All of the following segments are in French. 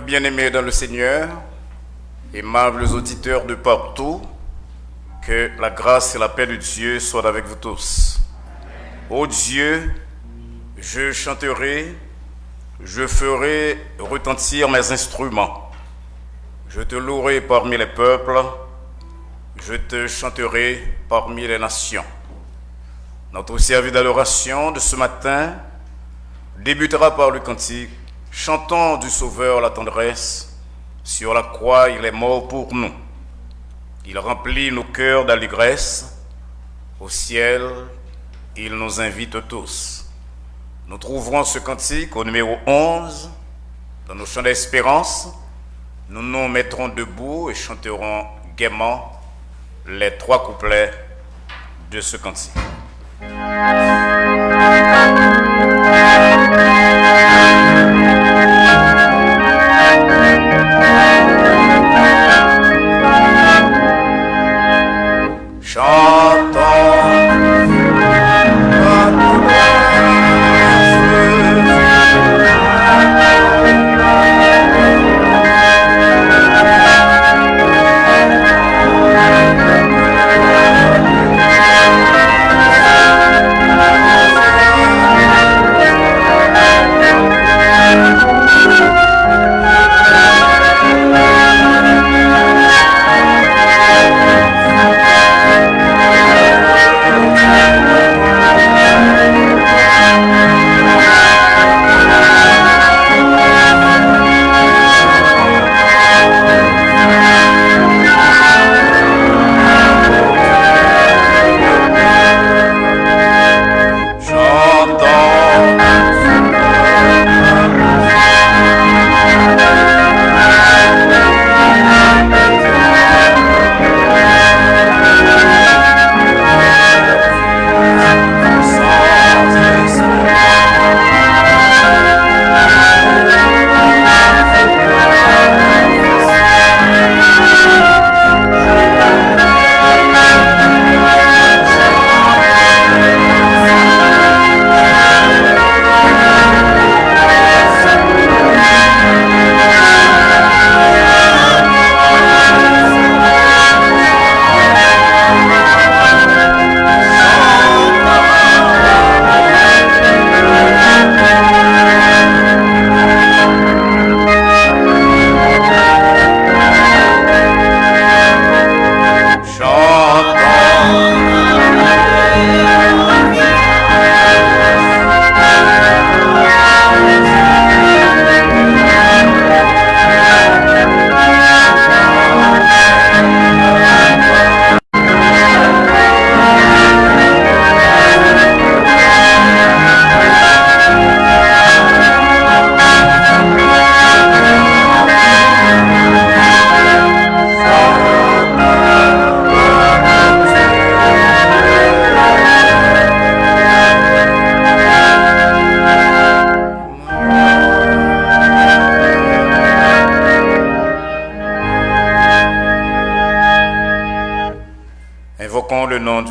Bien-aimés dans le Seigneur, aimables auditeurs de partout, que la grâce et la paix de Dieu soient avec vous tous. Ô Dieu, je chanterai, je ferai retentir mes instruments. Je te louerai parmi les peuples, je te chanterai parmi les nations. Notre service d'adoration de ce matin débutera par le cantique « Chantons du Sauveur la tendresse, sur la croix il est mort pour nous. Il remplit nos cœurs d'allégresse, au ciel il nous invite tous. » Nous trouverons ce cantique au numéro 11, dans nos chants d'espérance. Nous nous mettrons debout et chanterons gaiement les 3 couplets de ce cantique.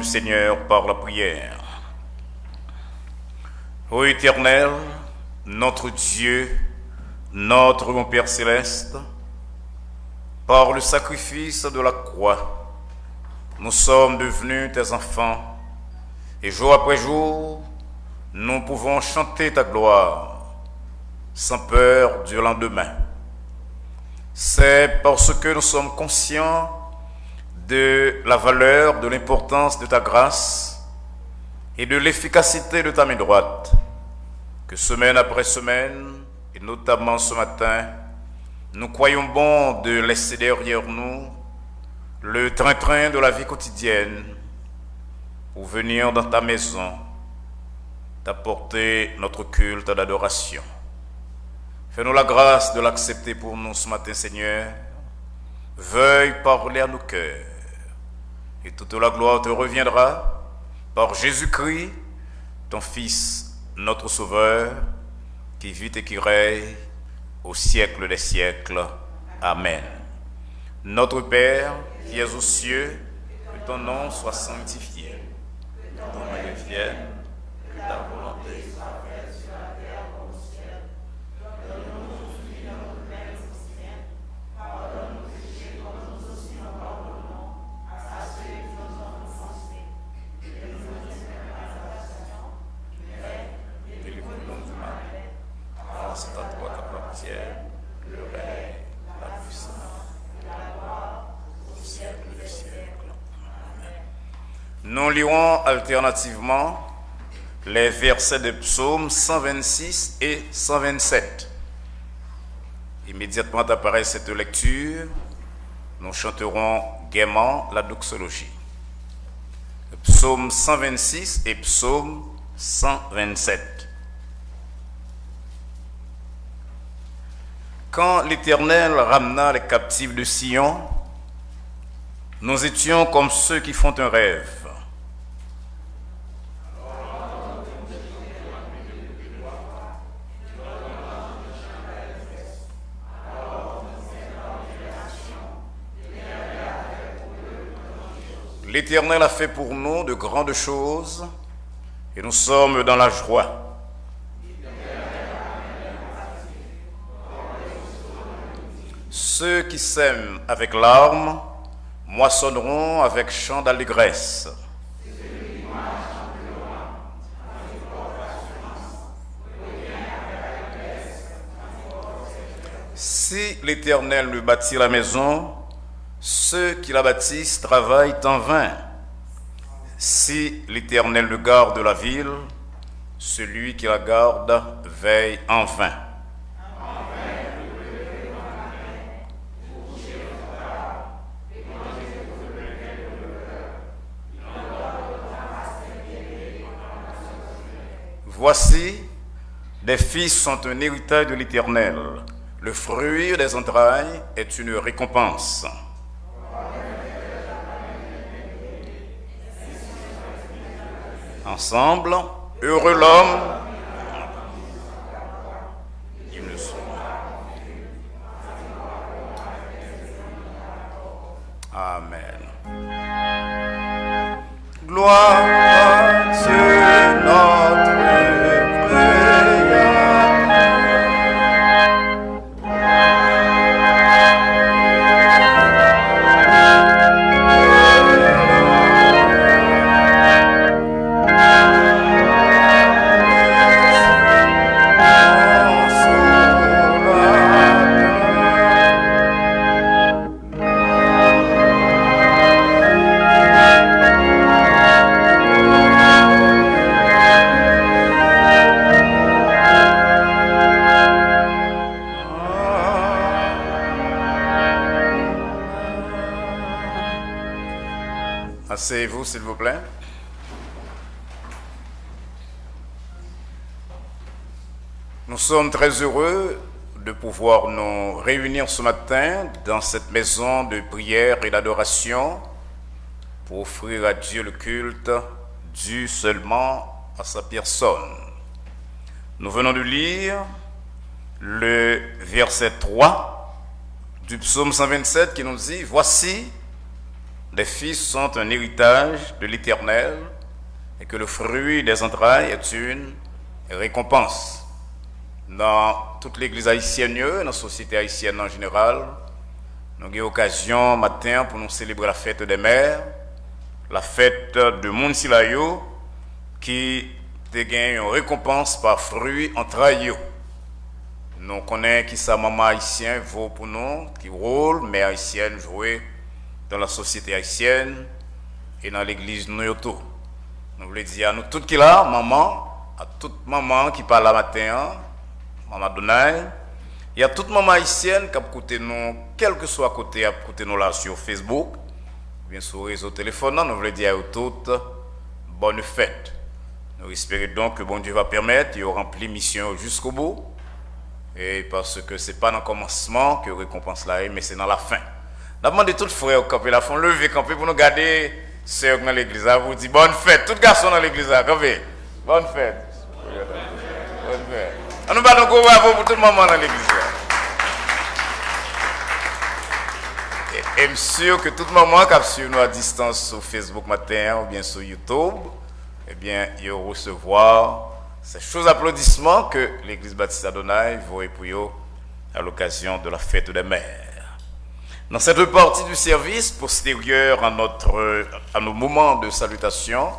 Seigneur par la prière. Ô Éternel, notre Dieu, notre bon Père céleste, par le sacrifice de la croix, nous sommes devenus tes enfants et jour après jour, nous pouvons chanter ta gloire sans peur du lendemain. C'est parce que nous sommes conscients de la valeur, de l'importance de ta grâce et de l'efficacité de ta main droite, que semaine après semaine, et notamment ce matin, nous croyons bon de laisser derrière nous le train-train de la vie quotidienne pour venir dans ta maison, t'apporter notre culte d'adoration. Fais-nous la grâce de l'accepter pour nous ce matin, Seigneur. Veuille parler à nos cœurs. Et toute la gloire te reviendra par Jésus-Christ, ton Fils, notre Sauveur, qui vit et qui règne au siècle des siècles. Amen. Notre Père, qui es aux cieux, que ton nom soit sanctifié, que ton règne vienne, que ta volonté soit faite sur la terre comme au ciel. Donne-nous aujourd'hui notre pain Nous lirons alternativement les versets de psaume 126 et 127. Immédiatement après cette lecture, nous chanterons gaiement la doxologie. Psaume 126 et psaume 127. Quand l'Éternel ramena les captifs de Sion, nous étions comme ceux qui font un rêve. L'Éternel a fait pour nous de grandes choses et nous sommes dans la joie. Ceux qui sèment avec larmes moissonneront avec chant d'allégresse. Si l'Éternel lui bâtit la maison, ceux qui la bâtissent travaillent en vain. Si l'Éternel le garde la ville, celui qui la garde veille en vain. Voici, des fils sont un héritage de l'Éternel. Le fruit des entrailles est une récompense. Ensemble, heureux l'homme. Amen. Gloire à Dieu notre Asseyez-vous, s'il vous plaît. Nous sommes très heureux de pouvoir nous réunir ce matin dans cette maison de prière et d'adoration pour offrir à Dieu le culte dû seulement à sa personne. Nous venons de lire le verset 3 du psaume 127 qui nous dit « Voici, les fils sont un héritage de l'Éternel et que le fruit des entrailles est une récompense. » Dans toute l'Église haïtienne, dans la société haïtienne en général, nous avons eu l'occasion matin pour nous célébrer la fête des mères, la fête de Monsilayo, qui a gagné une récompense par fruit entrailles. Nous connaissons qui sa maman haïtienne vaut pour nous, qui rôle mère haïtienne jouée dans la société haïtienne et dans l'église Noyoto. Nous voulons dire à nous toutes qui là, maman, à toute maman qui parle la matin, maman Donaï, et à toute maman haïtienne qui a écouté nous, quel que soit côté, a écouté nous là sur Facebook, bien sur le réseau téléphone, nous voulons dire à vous toutes, bonne fête. Nous espérons donc que bon Dieu va permettre, il remplit mission jusqu'au bout, et parce que ce n'est pas dans le commencement que récompense là est, mais c'est dans la fin. Nous demandons tous les frères camper la font lever camper pour nous garder sœurs dans l'église. Vous dit bonne fête, tous les garçons dans l'église. Camper. Bonne fête. Bonne fête. On nous bat donc bravo pour tout le monde dans l'église. Et je suis sûr que tout le monde qui a suivi nous à distance sur Facebook matin ou bien sur YouTube, eh bien, ils vont recevoir ces choses applaudissements que l'église Baptiste Adonai va pour eux à l'occasion de la fête des mères. Dans cette partie du service, postérieure à nos moments de salutation,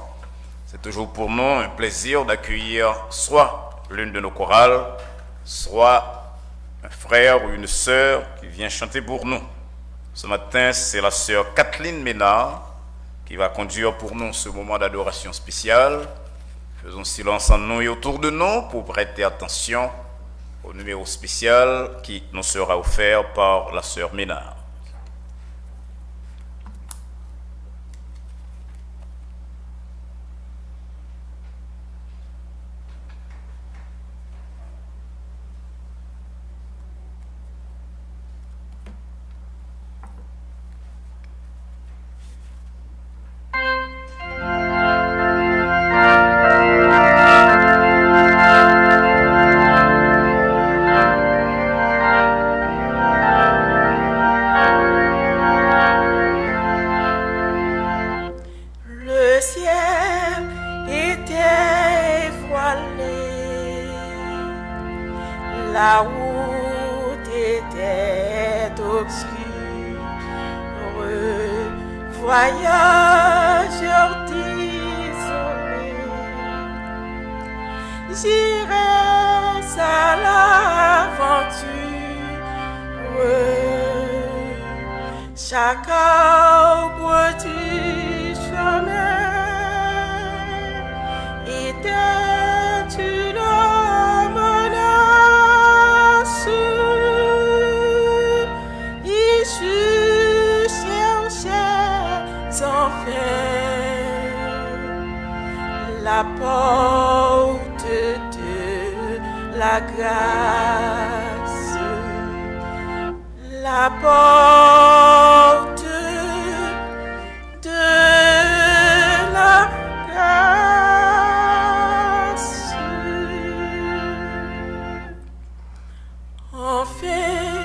c'est toujours pour nous un plaisir d'accueillir soit l'une de nos chorales, soit un frère ou une sœur qui vient chanter pour nous. Ce matin, c'est la sœur Kathleen Ménard qui qui va conduire pour nous ce moment d'adoration spéciale. Faisons silence en nous et autour de nous pour prêter attention au numéro spécial qui nous sera offert par la sœur Ménard. La route était obscure, voyageur d'isolé. J'irai à l'aventure, chaque arbre du chemin était une menace. Et je cherchais sans fin la porte de la grâce, la porte de la grâce. Enfin,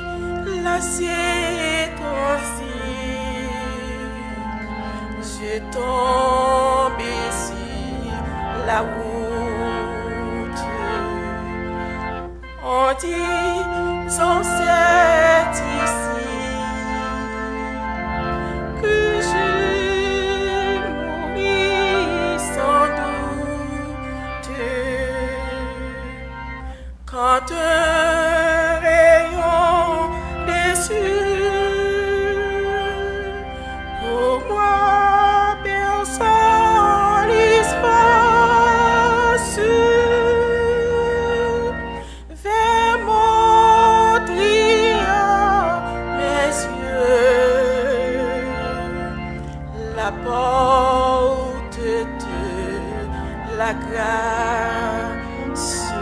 la je tombe sur la route. En disant c'est ici que je mourrai sans doute. Quand un rayon déçu pour moi perçant l'espace, vers mon triant mes yeux, la porte de la grâce,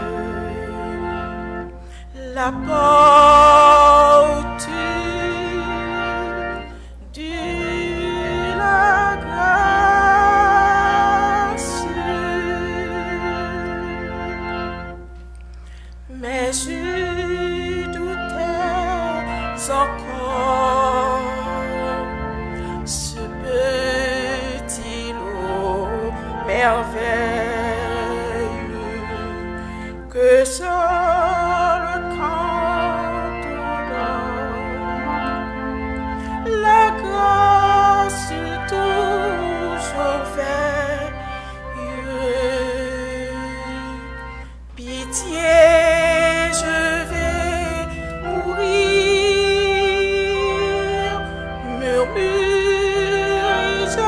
la porte de la grâce. Mais je doutais encore ce petit lot merveilleux que seul la grâce toujours veilleuse. Pitié, je vais mourir, murmure-je à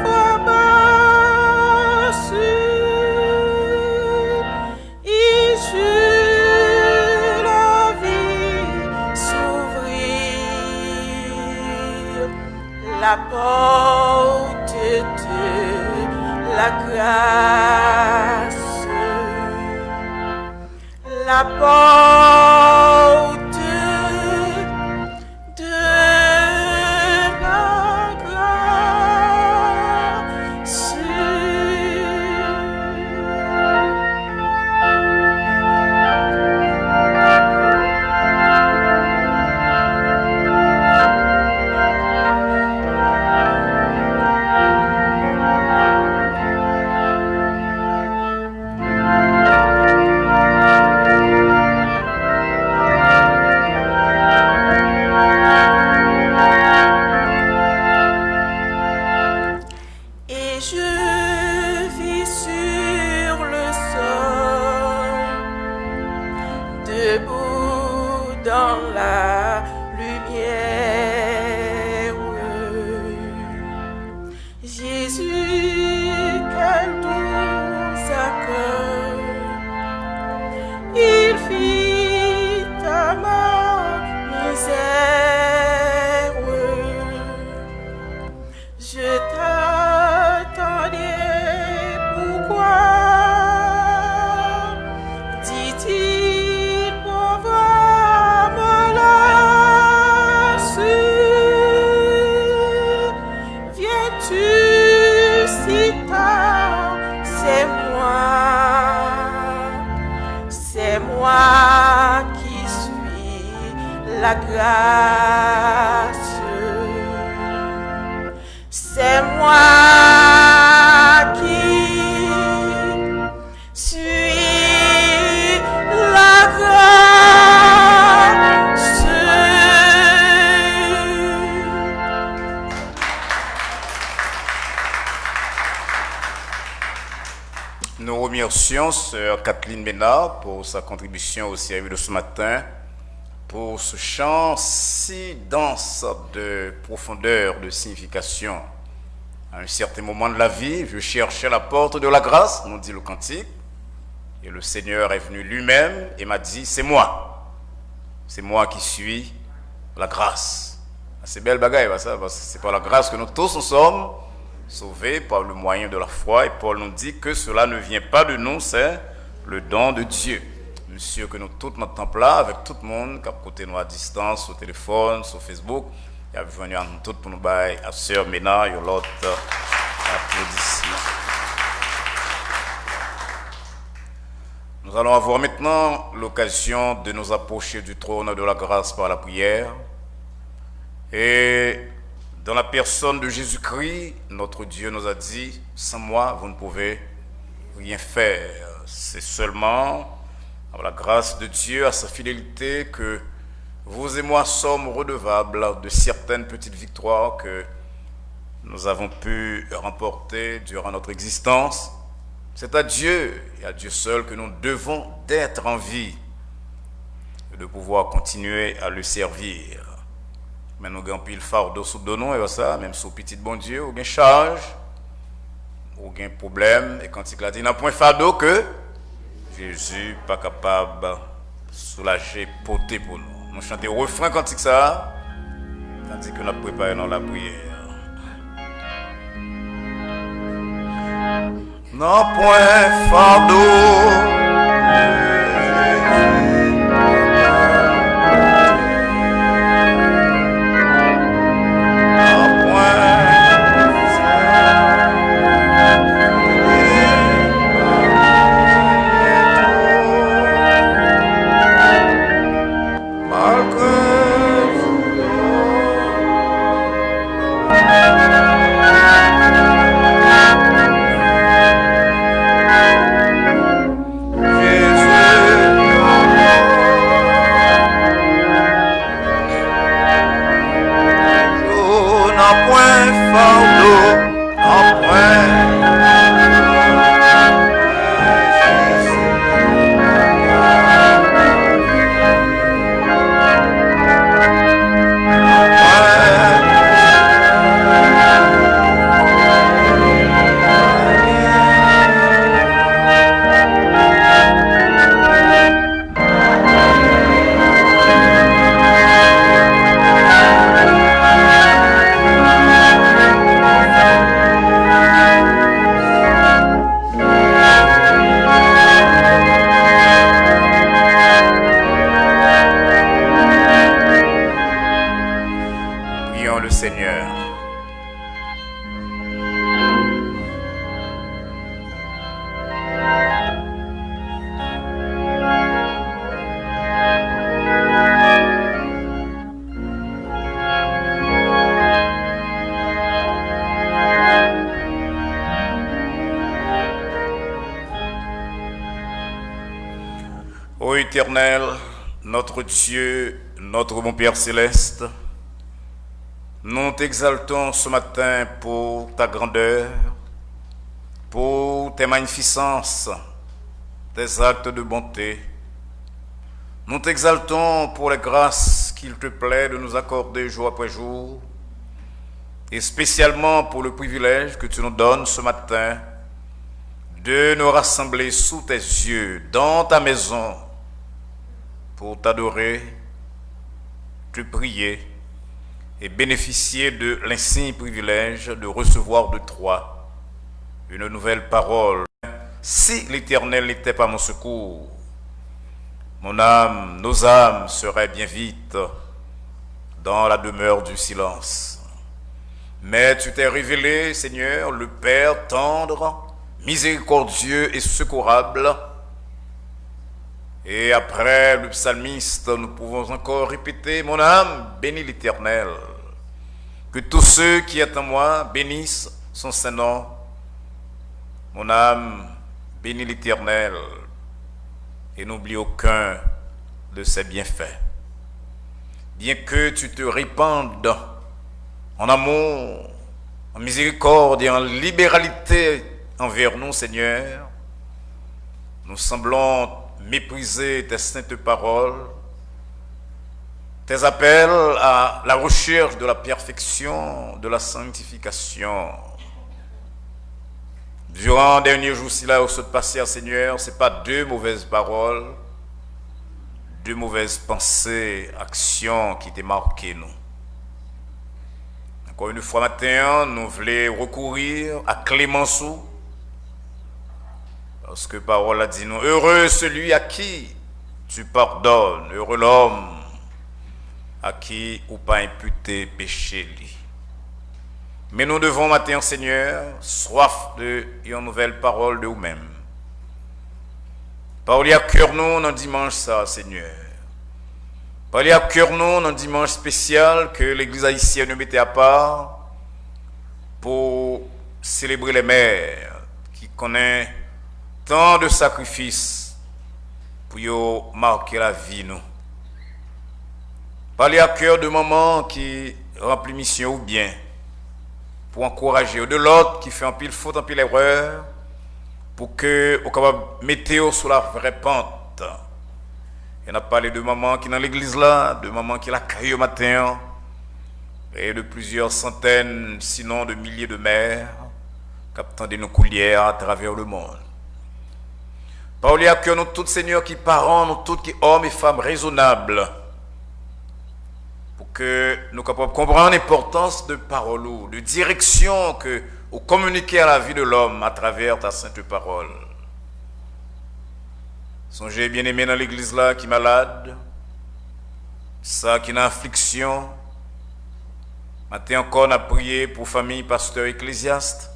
voix basse, et je la vis s'ouvrir, la porte de la grâce, la porte de la grâce. Et je vis sur le sol, debout dans la lumière, c'est moi qui suis la grâce. C'est moi qui suis la grâce. Nous remercions Sœur Kathleen Ménard pour sa contribution au service de ce matin, pour ce chant si dense de profondeur, de signification. À un certain moment de la vie, je cherchais la porte de la grâce, nous dit le cantique, et le Seigneur est venu lui-même et m'a dit, c'est moi qui suis la grâce. C'est belle bagaille, ça, parce que c'est par la grâce que nous tous nous sommes sauvés par le moyen de la foi, et Paul nous dit que cela ne vient pas de nous, c'est le don de Dieu. Monsieur, que nous tous notre temps là, avec tout le monde, qui a côté nous à distance, au téléphone, sur Facebook, et a venu à nous tous pour nous bailler à Sœur Ménard, et l'autre applaudissements. Nous allons avoir maintenant l'occasion de nous approcher du trône de la grâce par la prière. Et dans la personne de Jésus-Christ, notre Dieu nous a dit, sans moi, vous ne pouvez rien faire. C'est seulement à la grâce de Dieu, à sa fidélité, que vous et moi sommes redevables de certaines petites victoires que nous avons pu remporter durant notre existence. C'est à Dieu et à Dieu seul que nous devons d'être en vie et de pouvoir continuer à le servir. Mais nous avons pile fardeau sous de nous, et ça, même sous petit bon Dieu, ou bien charge, ou bien problème, et quand il a dit, n'a point fardeau que Jésus pas capable de soulager, porter pour nous. Nous chantons le refrain quand il ça, tandis que nous avons préparé dans la prière. N'a point fardeau. Ô Éternel, notre Dieu, notre bon Père céleste, nous t'exaltons ce matin pour ta grandeur, pour tes magnificences, tes actes de bonté. Nous t'exaltons pour les grâces qu'il te plaît de nous accorder jour après jour, et spécialement pour le privilège que tu nous donnes ce matin de nous rassembler sous tes yeux, dans ta maison, pour t'adorer, te prier et bénéficier de l'insigne privilège de recevoir de toi une nouvelle parole. Si l'Éternel n'était pas mon secours, mon âme, nos âmes seraient bien vite dans la demeure du silence. Mais tu t'es révélé, Seigneur, le Père tendre, miséricordieux et secourable. Et après le psalmiste, nous pouvons encore répéter: mon âme bénit l'Éternel. Que tous ceux qui sont en moi bénissent son Saint-Nom. Mon âme bénit l'Éternel et n'oublie aucun de ses bienfaits. Bien que tu te répandes en amour, en miséricorde et en libéralité envers nous, Seigneur, nous semblons mépriser tes saintes paroles, tes appels à la recherche de la perfection, de la sanctification. Durant les derniers jours-ci, là où se passait, Seigneur, ce n'est pas deux mauvaises paroles, deux mauvaises pensées, actions qui t'ont marqué, nous. Encore une fois matin, nous voulons recourir à clémenceau, parce que parole a dit nous: heureux celui à qui tu pardonnes, heureux l'homme à qui ou pas imputé péché lui. Mais nous devons matin, Seigneur, soif de une nouvelle parole de vous-même. Parole à cœur nous dans dimanche ça, Seigneur. Parole à cœur nous dans dimanche spécial que l'Église haïtienne mettait à part pour célébrer les mères qui connaissent tant de sacrifices pour marquer la vie nous. Parler à cœur de maman qui remplit mission ou bien pour encourager, ou de l'autre qui fait un pile faute, un pile erreur, pour que on capable mettre sur la vraie pente. Il y a parlé de maman qui est dans l'église là, de maman qui l'accueille au matin, et de plusieurs centaines, sinon de milliers de mères, qui attendent nos coulières à travers le monde. Parler à cœur nous tous, Seigneur, qui parents, nous tous qui hommes et femmes raisonnables, pour que nous capables de comprendre l'importance de parole, de direction que vous communiquez à la vie de l'homme à travers ta sainte parole. Songez bien-aimé dans l'église là qui est malade, ça qui est en affliction. Matin encore, on a prié pour famille, pasteur, ecclésiaste.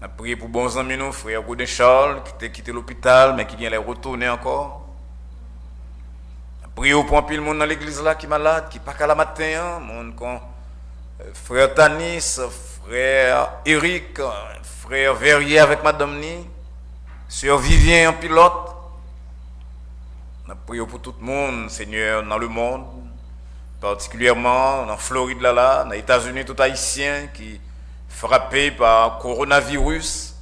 On a prié pour bons amis, nous, frère Godin Charles, qui a quitté l'hôpital, mais qui vient les retourner encore. On a prié pour un pile monde dans l'église là qui est malade, qui n'est pas qu'à la matin, monde comme frère Tanis, frère Eric, frère Verrier avec madame Ni, sœur Vivien en pilote. On a prié pour tout le monde, Seigneur, dans le monde, particulièrement en Floride là, dans les États-Unis, tout haïtien qui frappé par coronavirus.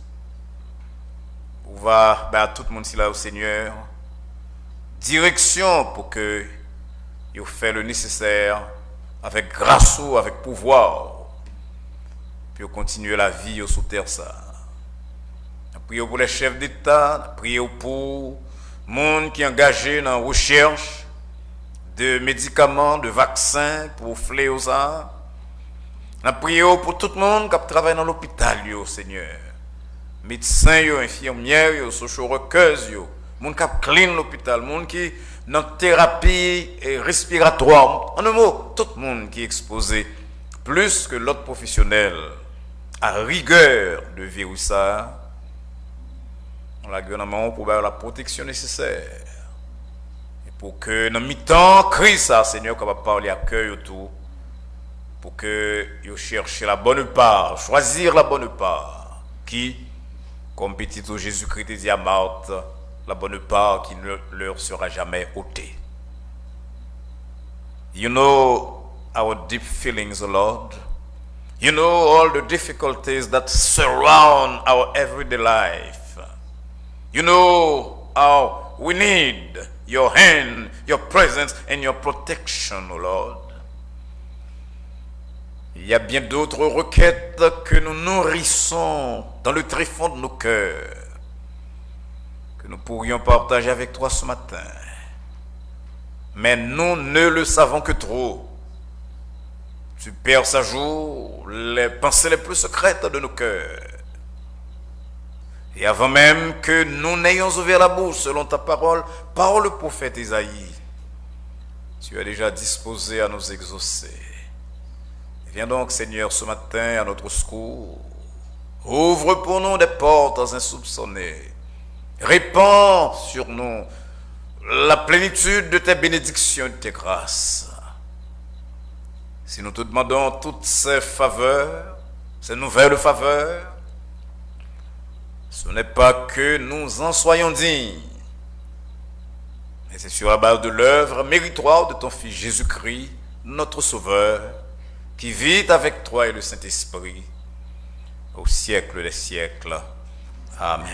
On va à tout le monde ici là au Seigneur direction pour que il fait le nécessaire avec grâce, avec pouvoir, puis continuer la vie sous terre ça. On a prié pour les chefs d'État, on a prié pour monde qui est engagé dans la recherche de médicaments, de vaccins pour fléau ça. On a prié pour tout le monde qui travaille dans l'hôpital, Seigneur. Médecins, infirmières, social-workers, monde qui clean l'hôpital, monde qui dans thérapie respiratoire. En un mot, tout le monde qui est exposé, plus que l'autre professionnel, à rigueur de virus ça. On l'a gouvernement pour la protection nécessaire. Et pour que dans mi-temps, crise ça, Seigneur, qu'on va parler à cœur autour. Pour que vous cherchiez la bonne part, choisir la bonne part, qui, comme petit Jésus-Christ dit à Marthe, la bonne part qui ne leur sera jamais ôtée. You know our deep feelings, Lord. You know all the difficulties that surround our everyday life. You know how we need your hand, your presence, and your protection, Lord. Il y a bien d'autres requêtes que nous nourrissons dans le tréfonds de nos cœurs, que nous pourrions partager avec toi ce matin. Mais nous ne le savons que trop. Tu perces à jour les pensées les plus secrètes de nos cœurs. Et avant même que nous n'ayons ouvert la bouche selon ta parole, par le prophète Isaïe, tu as déjà disposé à nous exaucer. Viens donc, Seigneur, ce matin à notre secours. Ouvre pour nous des portes insoupçonnées. Répands sur nous la plénitude de tes bénédictions et de tes grâces. Si nous te demandons toutes ces faveurs, ces nouvelles faveurs, ce n'est pas que nous en soyons dignes, mais c'est sur la base de l'œuvre méritoire de ton Fils Jésus-Christ, notre Sauveur, qui vit avec toi et le Saint-Esprit au siècle des siècles. Amen.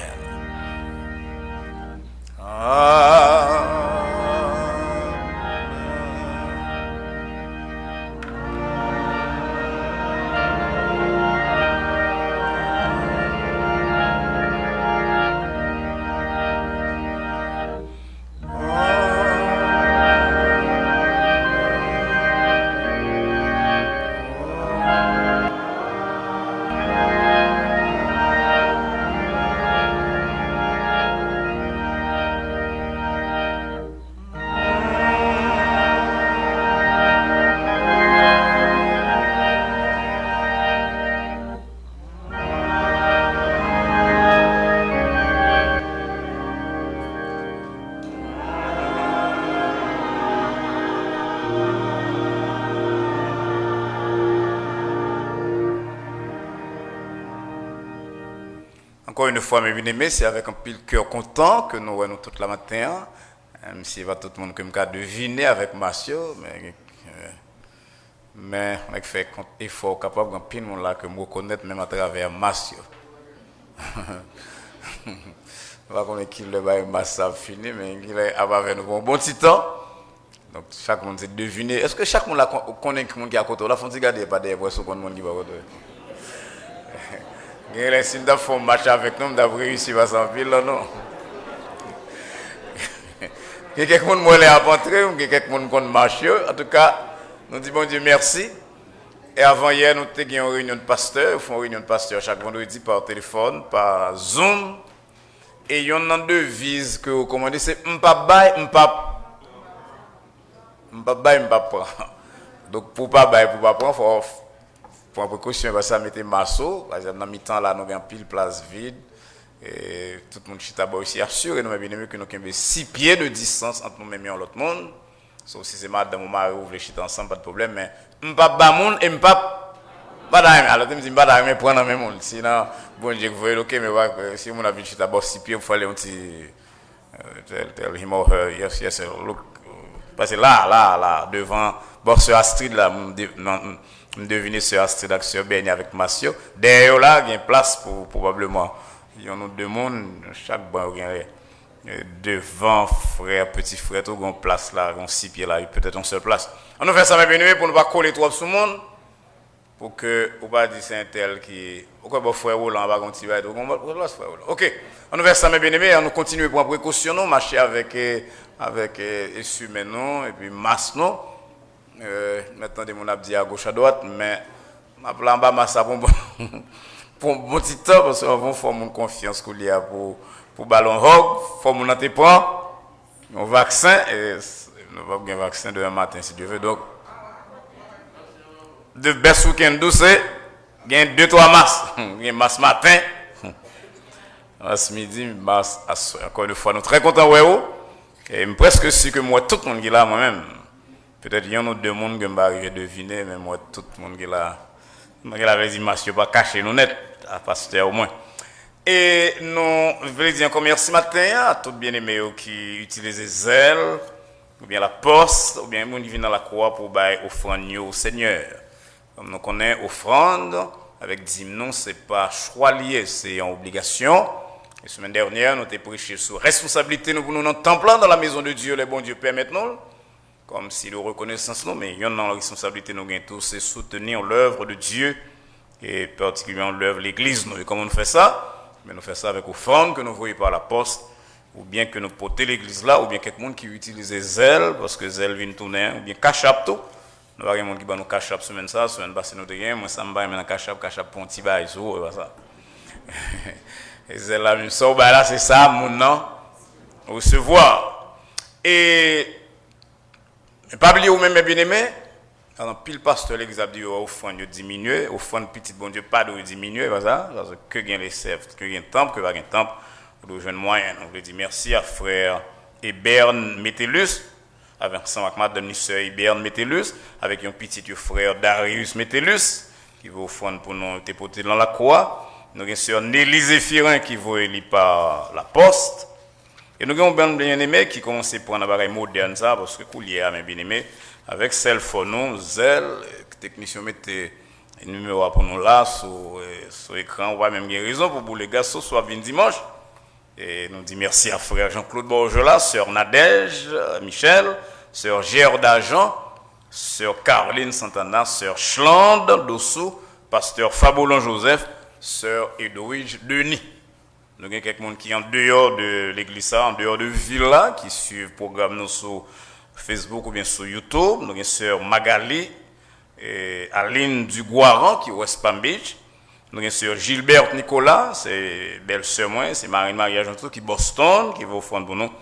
Encore une fois, mes bien-aimés, c'est avec un pile cœur content que nous voyons toute la matin. Même s'il va tout le monde comme cas deviner avec Mathieu, mais on fait effort capable d'un pile là que me reconnaître même à travers Mathieu. On va connaître qu'il le bail Massa fini, mais il est avec nous pour un bon petit temps. Donc chaque monde s'est deviné. Est-ce que chaque monde là connaît qui est à côté? Là, faut regarder pas des voix sur le monde qui va à côté. Il y a des de faire un match avec nous, d'avoir réussi à s'en ville, non? Il y a quelqu'un qui est à rentrer, il y a quelqu'un qui est marché. En tout cas, nous disons bon Dieu merci. Et avant hier, nous avons une réunion de pasteurs. Nous faisons une réunion de pasteurs chaque vendredi par téléphone, par Zoom. Et il y a une devise que vous commandez, c'est m'papa, m'papa. M'papa, m'papa. Donc pour pas bailler, pour pas prendre, il faut pour précaution, parce que ça mettait masseau. Par exemple, dans le mi-temps, là, nous avons pile place vide. Et tout le monde chita aussi assuré, nous bien aimé que nous avons 6 pieds de distance entre nous-mêmes et l'autre monde. Sauf si c'est madame ou mari, vous voulez chiter ensemble, pas de problème. Mais m'papa moun et m'papa. Madame, alors tu me dis, madame, mais prendre dans le même monde. Sinon, bon Dieu, vous voyez, ok, mais si vous avez chita 6 pieds, il faut aller un petit. Tell him or her, yes, look. Parce que là, devant, bon, ce Astrid, là, je devine ce Astrid avec ce Bernier avec Massio. Derrière là, il y a une place pour probablement. Il y a nous deux mondes, chaque banc, devant frère, petit frère, tout une place là, on 6 pieds là, peut-être une seule place. On nous fait ça, mes bien pour ne pas coller trop sur le monde, pour que, on va dire c'est un tel qui, pourquoi bon frère Roland, on va continuer, ok, on nous fait ça, mes bien on nous continue pour précaution, nous marcher avec essuie maintenant et puis masse nous. Maintenant, on a dit à gauche à droite, mais ma plan bas masse pour un bon petit temps parce qu'on va former une confiance qu'il y a pour ballon hog, forme on te prend un vaccin et nous avons un vaccin demain matin si Dieu veut. Donc de best week-end douce, il y a 2-3 masses, il y a masse matin, masse midi, masse encore une fois nous très contents ouais oh. Et presque sûr que moi tout le monde qui est là moi-même. Peut-être qu'il y a un autre deux mondes que je vais arriver à deviner, mais moi, tout le monde qui est là, je dit, monsieur, pas cacher nous net, à pasteur au moins. Et nous voulons dire encore merci matin à tous les bien-aimés qui utilisent zèle, ou bien la poste, ou bien les gens qui viennent dans la croix pour bailler offrande au Seigneur. Comme nous connaissons offrande, avec dîme, ce n'est pas choix lié, c'est en obligation. La semaine dernière, nous avons prêché sur responsabilité, nous nous temple dans la maison de Dieu, les bons Dieu permettent nous. Comme si nous reconnaissons, mais il y a une responsabilité, nous gagnons tous, c'est soutenir l'œuvre de Dieu, et particulièrement l'œuvre de l'Église. Et comment nous fait ça? Mais nous faisons ça avec offrande que nous voyons par la poste, ou bien que nous portons l'Église là, ou bien quelqu'un qui utilise zèle, parce que zèle vient tourner, ou bien cachap tout. Nous avons quelqu'un qui va nous cachap semaine passée nous avons moi ça me va maintenant cachap pour un petit bail, c'est ça. Et zèle là, même ça, là c'est ça, mon nom, recevoir. Et pas oublier ou même mes bien-aimés, alors pile pasteur l'église a dit offrande diminuer, offrande petit bon Dieu pas de diminuer, parce que gain les serfs, que gain temple, que pas gain temple, pour le jeune moyen. On veut dire merci à frère Héberne Métellus, avec madame sœur Héberne Métellus, avec un petit frère Darius Métellus, qui va offrir pour nous dépoter dans la croix. Nous avons sœur Nelly Zéphirin qui va aller par la poste. Et nous avons bien aimé qui commence à prendre un appareil moderne, ça, parce que coulier a bien aimé, avec celle phono, zèle, technicien mettait un numéro pour nous là, sur l'écran, on voit même une raison pour les gars, ce soir, dimanche. Et nous disons merci à frère Jean-Claude Bourgeois, sœur Nadège, Michel, sœur Gerda Jean, sœur Caroline Santana, sœur Schlande Dossou, pasteur Fabolon Joseph, sœur Edouige Denis. Nous avons quelqu'un qui est en dehors de l'église, en dehors de Villa, qui suit le programme sur Facebook ou bien sur YouTube. Nous avons sœur Magali, et Aline Duguaran, qui est West Palm Beach. Nous avons sœur Gilberte Nicolas, c'est belle sœur moi, c'est Marie-Marie Agentou, qui est Boston, qui va offrir pour nous.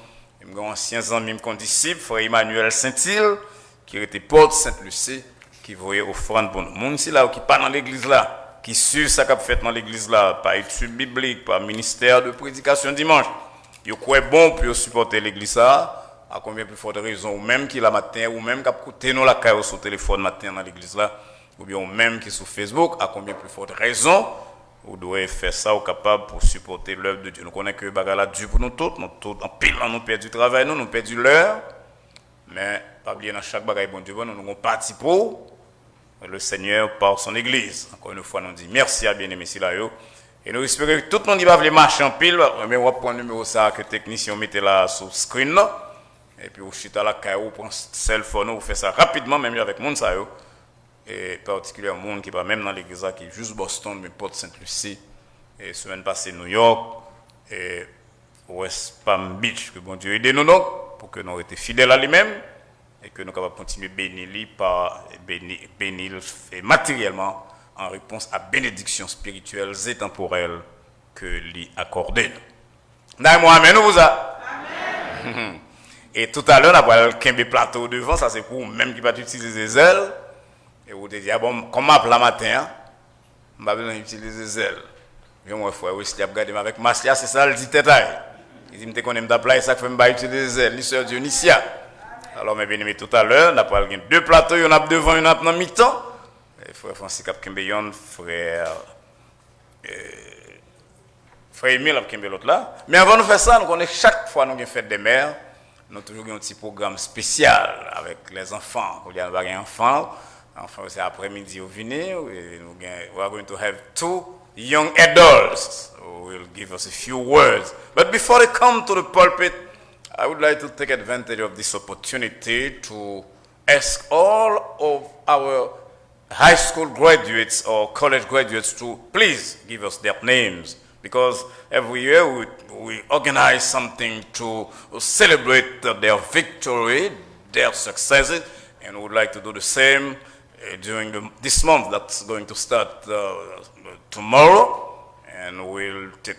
Nous avons anciens amis comme disciples, frère Emmanuel Saint-Île, qui était porte Sainte-Lucie, qui va offrir pour nous. Moun si là qui pas dans l'église là, qui suit ça qu'a fait dans l'église là, par études bibliques, par ministère de prédication dimanche. Il est bon pour supporter l'église là, à combien plus forte raison, ou même qui la matin, ou même qui a coûté nous la caille sur téléphone matin dans l'église là, ou bien même qui sur Facebook, à combien plus forte raison, vous devez faire ça, ou capable pour supporter l'œuvre de Dieu. Nous connaissons que bagala Dieu pour nous tous, en pile, nous perdons du travail, nous perdons l'heure, mais pas oublier dans chaque bagaille bon Dieu, nous avons parti pour le Seigneur par son Église. Encore une fois, nous disons merci à bien-aimé Silayo. Et nous espérons que tout le monde va marcher en pile. Mais on va prendre le numéro ça que le technicien mette là sur le screen. Et puis, vous chutez à la caille, vous prenez cell phone, vous faites ça rapidement, même avec monde ça. Et particulièrement, monde qui va même dans l'église qui est juste Boston, mais Port Sainte-Lucie. Et semaine passée, New York. Et West Palm Beach. Que bon Dieu aide nous donc, pour que nous restions fidèles à lui-même. Et que nous puissions continuer à bénir matériellement en réponse à bénédictions spirituelles et temporelles que lui accordait. Amen, nous vous a. Amen. Et tout à l'heure, on a vu un plateau devant, ça c'est pour même qui va utiliser les ailes. Et vous dites, ah bon, comme je la matin, je vais besoin d'utiliser les ailes. Je vais voir si je regarde avec Maslia, c'est ça le dit détail. Il dit, je vais d'appeler ça que je vais utiliser les ailes, ni sœur Dionysia. Alors, mes bien-aimés, tout à l'heure, on a parlé de deux plateaux, il y en a devant, il y en a dans mi-temps. Frère Francis Kapkembeyon, frère Emile Kapkembe l'autre là. Mais avant de faire ça, nous connaissons chaque fois nous avons fait des mères, nous avons toujours un petit programme spécial avec les enfants. Il y a des enfants, c'est après-midi au venir. We are going to have two young adults who will give us a few words. But before they come to the pulpit, I would like to take advantage of this opportunity to ask all of our high school graduates or college graduates to please give us their names, because every year we organize something to celebrate their victory, their successes, and we would like to do the same during this month that's going to start tomorrow, and we'll take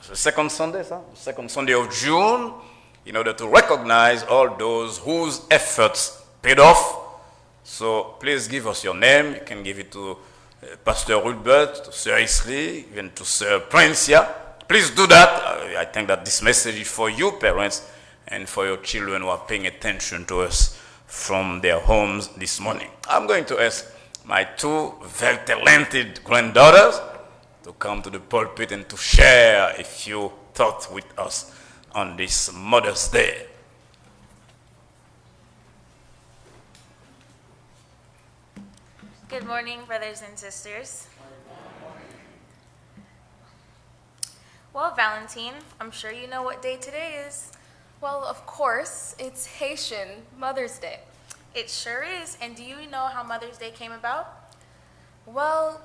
the second Sunday of June, in order to recognize all those whose efforts paid off. So please give us your name. You can give it to Pastor Rudbert, to Sir Isley, even to Sir Princia. Please do that. I think that this message is for you, parents, and for your children who are paying attention to us from their homes this morning. I'm going to ask my two very talented granddaughters to come to the pulpit and to share a few thoughts with us on this Mother's Day. Good morning, brothers and sisters. Well, Valentine, I'm sure you know what day today is. Well, of course, it's Haitian Mother's Day. It sure is. And do you know how Mother's Day came about? Well,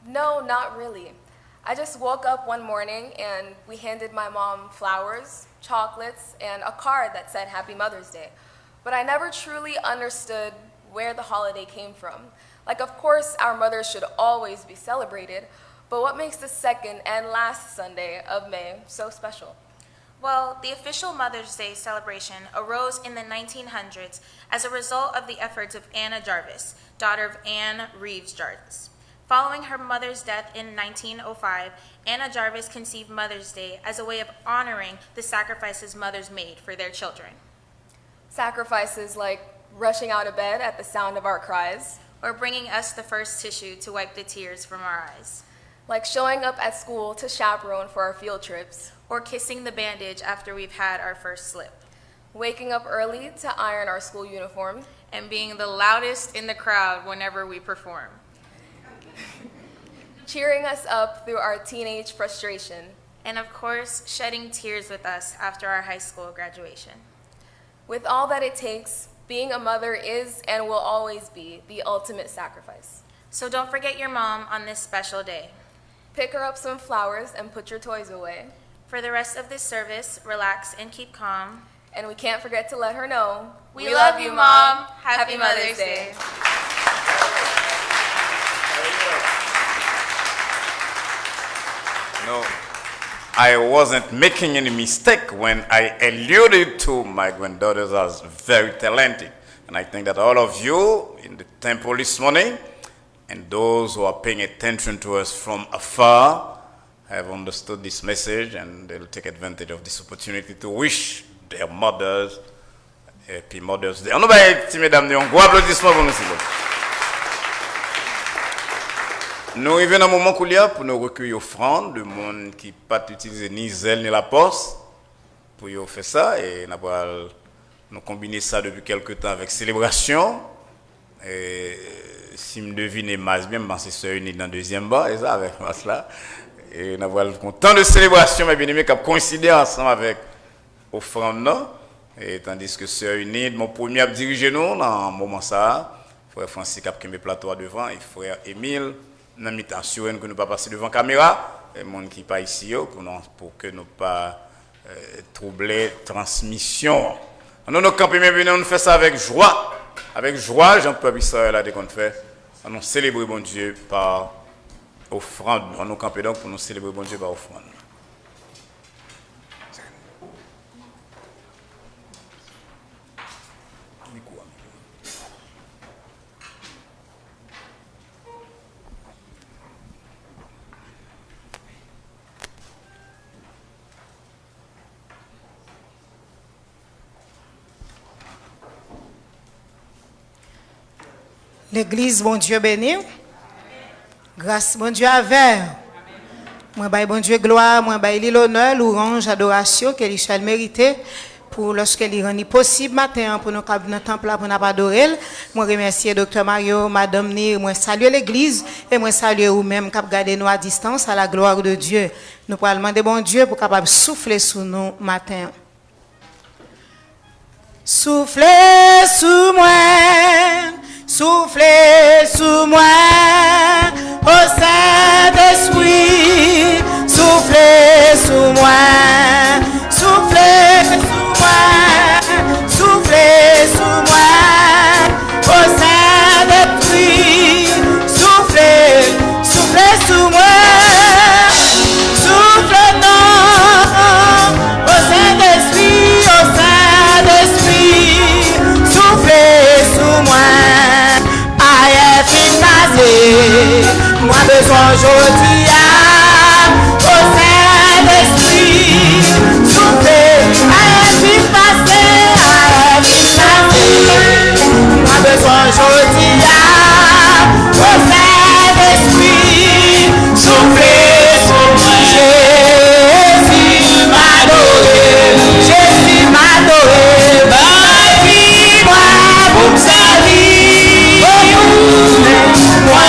no, not really. I just woke up one morning and we handed my mom flowers, chocolates, and a card that said Happy Mother's Day. But I never truly understood where the holiday came from. Like, of course, our mothers should always be celebrated, but what makes the second and last Sunday of May so special? Well, the official Mother's Day celebration arose in the 1900s as a result of the efforts of Anna Jarvis, daughter of Anne Reeves Jarvis. Following her mother's death in 1905, Anna Jarvis conceived Mother's Day as a way of honoring the sacrifices mothers made for their children, Sacrifices like rushing out of bed at the sound of our cries, or bringing us the first tissue to wipe the tears from our eyes, like showing up at school to chaperone for our field trips, or kissing the bandage after we've had our first slip, waking up early to iron our school uniform, and being the loudest in the crowd whenever we perform, cheering us up through our teenage frustration, and of course, shedding tears with us after our high school graduation. With all that it takes, being a mother is and will always be the ultimate sacrifice. So don't forget your mom on this special day. Pick her up some flowers and put your toys away. For the rest of this service, relax and keep calm. And we can't forget to let her know, We love you, Mom. Happy Mother's Day. No, I wasn't making any mistake when I alluded to my granddaughters as very talented. And I think that all of you in the temple this morning and those who are paying attention to us from afar have understood this message, and they'll take advantage of this opportunity to wish their mothers happy Mother's Day. On va petit mesdames, un gros applaudissement pour nous, s'il vous plaît. Nous arrivons dans un moment pour nous recueillir offrandes de monde qui pas utiliser ni zèle ni la poste pour faire ça, et nous combiner ça depuis quelques temps avec célébration. Et si me devine masse bien, c'est sœur unie dans le deuxième bar, et ça avec masse là. Et nous avons content de célébration, mais bien aimé, qui a coïncidé ensemble avec offrande non. Et tandis que sœur unie, mon premier à diriger nous dans un moment ça, frère Francis qui a pris mes plateaux devant, et frère Émile. Nous avons assuré que nous ne pas passer devant la caméra, et les gens qui ne sont pas ici, pour que nous ne pas troubler la transmission. Nous nous campons, mais nous faisons ça avec joie. Avec joie, Jean-Paul Israël a dit qu'on fait. Nous célébrons bon Dieu par offrande. Nous campons donc pour nous célébrer bon Dieu par offrande. L'église, bon Dieu béni. Grâce, bon Dieu avec. Moi, baille bon Dieu gloire, moi, baille l'honneur, louange, adoration, qu'elle soit méritée pour lorsqu'elle rend possible matin pour nous dans le temple pour nous adorer. Moi, remercier Dr. Mario, Madame Nir, moi, saluer l'église et moi, saluer vous-même qui gardez nous à distance à la gloire de Dieu. Nous pouvons demander bon Dieu pour capable souffler sur nous matin. Soufflez sous moi. Soufflez sous moi, ô Saint-Esprit, soufflez sous moi, soufflez sous moi, soufflez sous moi, ô Saint-Esprit, soufflez, soufflez sous moi, soufflez non, ô Saint-Esprit, soufflez sous moi. Moi besoin aujourd'hui au Saint-Esprit, soufflez, à passer, moi besoin aujourd'hui au Saint-Esprit, soufflez sur moi. Jésus m'adoré, ma vie, moi pour me servir. Moi,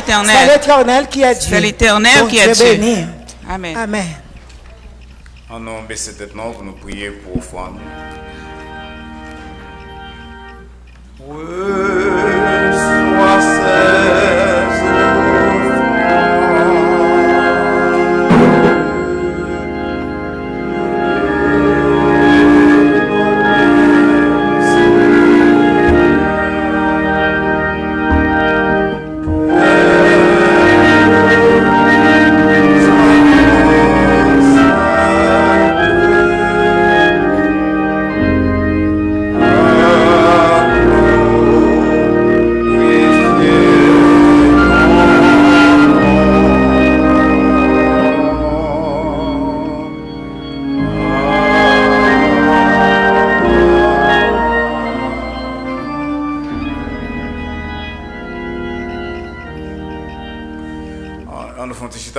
C'est l'Éternel qui a dit. C'est l'Éternel Donc qui a Dieu dit. béni. Amen. Amen. En nom baissez tête non, pour nous prier pour foi. Reçois ces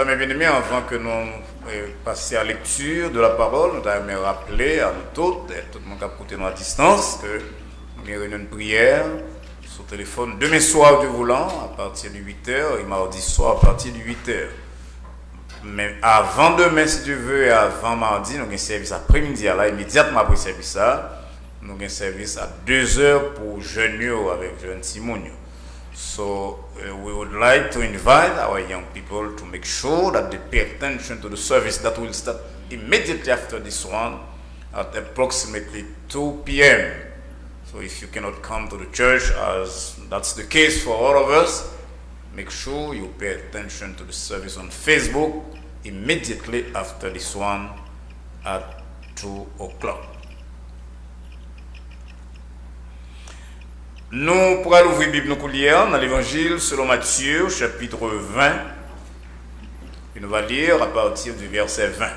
Mes bien-aimés, avant que nous passions à la lecture de la parole, nous allons rappeler à nous tous, et tout le monde qui a écouté nous à distance, que nous avons une prière sur téléphone demain soir du volant à partir de 8h et mardi soir à partir de 8h. Mais avant demain, si tu veux, et avant mardi, nous avons un service après-midi, là, immédiatement après le service, nous avons un service à 2h pour jeunes avec jeunes Simonio. So we would like to invite our young people to make sure that they pay attention to the service that will start immediately after this one at approximately 2 p.m. So if you cannot come to the church, as that's the case for all of us, make sure you pay attention to the service on Facebook immediately after this one at 2 o'clock. Nous pourrons ouvrir la Bible dans l'évangile selon Matthieu, chapitre 20. Et nous allons lire à partir du verset 20.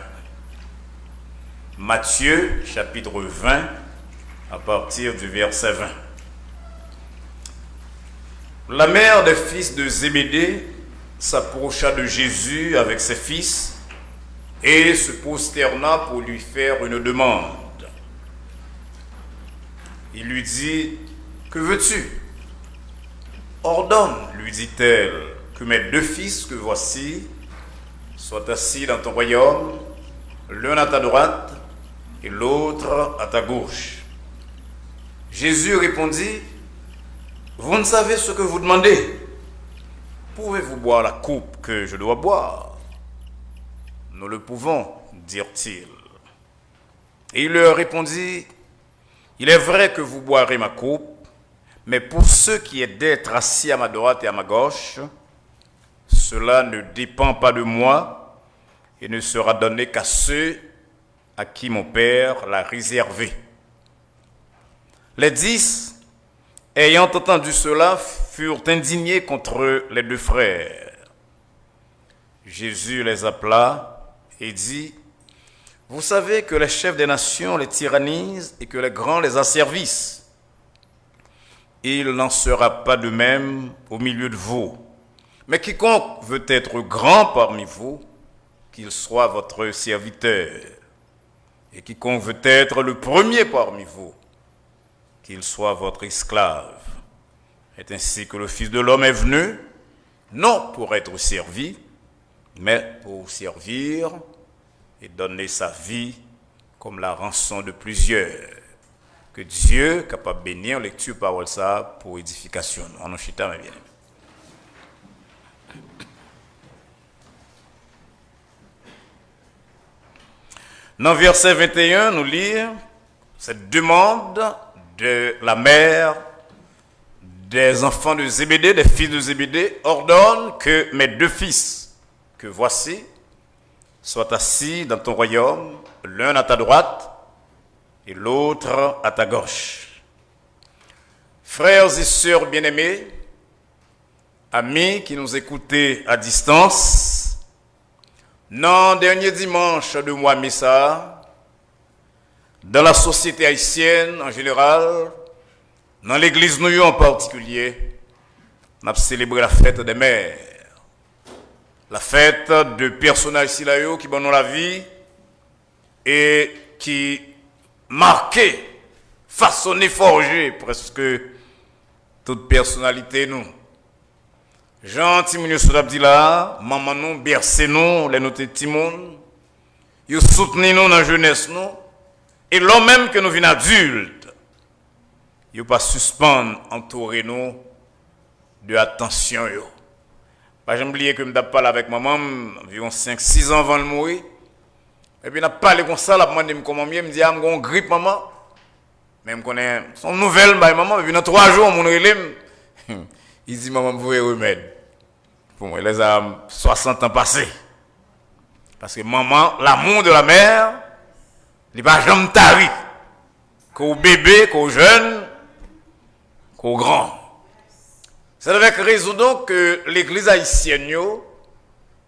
Matthieu, chapitre 20, à partir du verset 20. La mère des fils de Zébédée s'approcha de Jésus avec ses fils et se prosterna pour lui faire une demande. Il lui dit: que veux-tu? Ordonne, lui dit-elle, que mes 2 fils que voici soient assis dans ton royaume, l'un à ta droite et l'autre à ta gauche. Jésus répondit: vous ne savez ce que vous demandez. Pouvez-vous boire la coupe que je dois boire? Nous le pouvons, dirent-ils. Et il leur répondit: il est vrai que vous boirez ma coupe, mais pour ce qui est d'être assis à ma droite et à ma gauche, cela ne dépend pas de moi et ne sera donné qu'à ceux à qui mon Père l'a réservé. Les 10, ayant entendu cela, furent indignés contre les 2 frères. Jésus les appela et dit: vous savez que les chefs des nations les tyrannisent et que les grands les asservissent. Il n'en sera pas de même au milieu de vous. Mais quiconque veut être grand parmi vous, qu'il soit votre serviteur. Et quiconque veut être le premier parmi vous, qu'il soit votre esclave. C'est ainsi que le Fils de l'homme est venu, non pour être servi, mais pour servir et donner sa vie comme la rançon de plusieurs. Que Dieu capable de bénir lecture parole ça pour édification. En chita, mes bien-aimés. Dans verset 21, nous lisons cette demande de la mère des enfants de Zébédée, des fils de Zébédée, ordonne que mes 2 fils que voici soient assis dans ton royaume, l'un à ta droite et l'autre à ta gauche. Frères et sœurs bien-aimés, amis qui nous écoutez à distance, non, dernier dimanche de mois Messa, dans la société haïtienne en général, dans l'église Nouillon en particulier, on a célébré la fête des mères. La fête de personnages silayo qui donnent la vie et qui marqué, façonné, forgé presque toute personnalité nous. Jean Timounio Soudab dit là, maman nous, bercez nous, les notés Timon, ils soutenez nous dans la jeunesse nous, et l'homme même que nous venons adultes, ils pas suspendre, entourer nous de attention. Pas jamais oublier que je parle avec maman, environ 5-6 ans avant de mourir, et puis je parle comme ça, je demande comment je me dis, ah, j'ai une grippe maman, mais je connais son nouvelle, maman, et puis dans 3 jours, mon relève, il dit, maman, vous voulez remède. Pour moi, les a 60 ans passés. Parce que maman, l'amour de la mère, il n'est pas jamais tari. Qu'au bébé, qu'au jeune, qu'au grand. C'est avec raison donc que l'église haïtienne,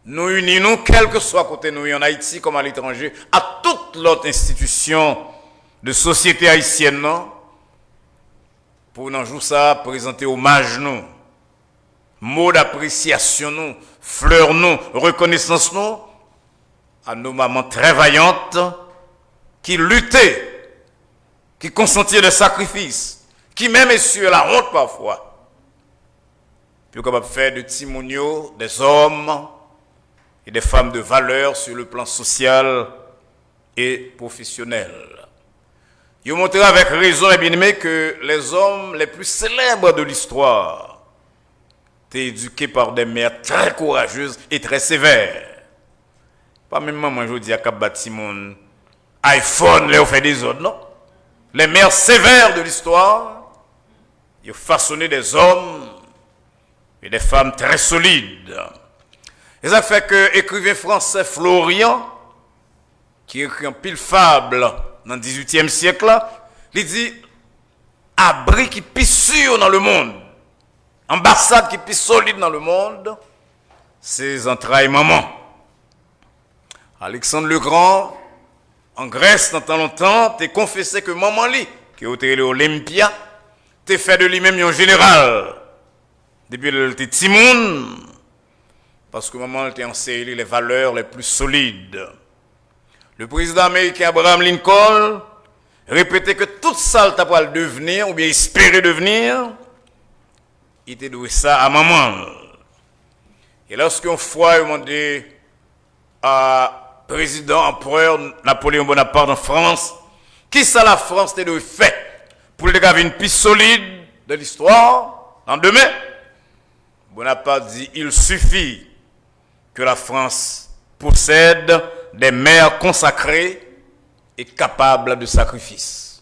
nous unissons, quel que soit côté nous, en Haïti comme à l'étranger, à toute l'autre institution de société haïtienne, non, pour nous jouer ça, présenter hommage nous. Mots d'appréciation, nous, fleurs, nous, reconnaissance, nous, à nos mamans très vaillantes qui luttaient, qui consentaient des sacrifices, qui même essuyaient la honte parfois, puis capables de faire de timoniaux des hommes et des femmes de valeur sur le plan social et professionnel. Ils ont montré avec raison et bien aimé que les hommes les plus célèbres de l'histoire éduqué par des mères très courageuses et très sévères. Pas même maman, je dis à Cap Batimon, iPhone, les ont fait des autres, non? Les mères sévères de l'histoire, ils ont façonné des hommes et des femmes très solides. Et ça fait que l'écrivain français Florian, qui écrit un pile fable dans le XVIIIe siècle, il dit abri qui pissure dans le monde. Ambassade qui est plus solide dans le monde, c'est entrailles maman. Alexandre le Grand, en Grèce, dans tant longtemps, t'es confessé que maman li, qui est au l'Olympia, t'es fait de lui-même un général. Depuis le t'es Timoun, parce que maman t'a enseigné les valeurs les plus solides. Le président américain Abraham Lincoln répétait que tout ça t'a pas le devenir, ou bien espérer devenir, il t'a doué ça à maman. Et lorsqu'une fois, il a demandé à président, empereur Napoléon Bonaparte en France, qui ça la France t'a fait pour le gars une piste solide de l'histoire, en demain? Bonaparte dit, il suffit que la France possède des mères consacrées et capables de sacrifice.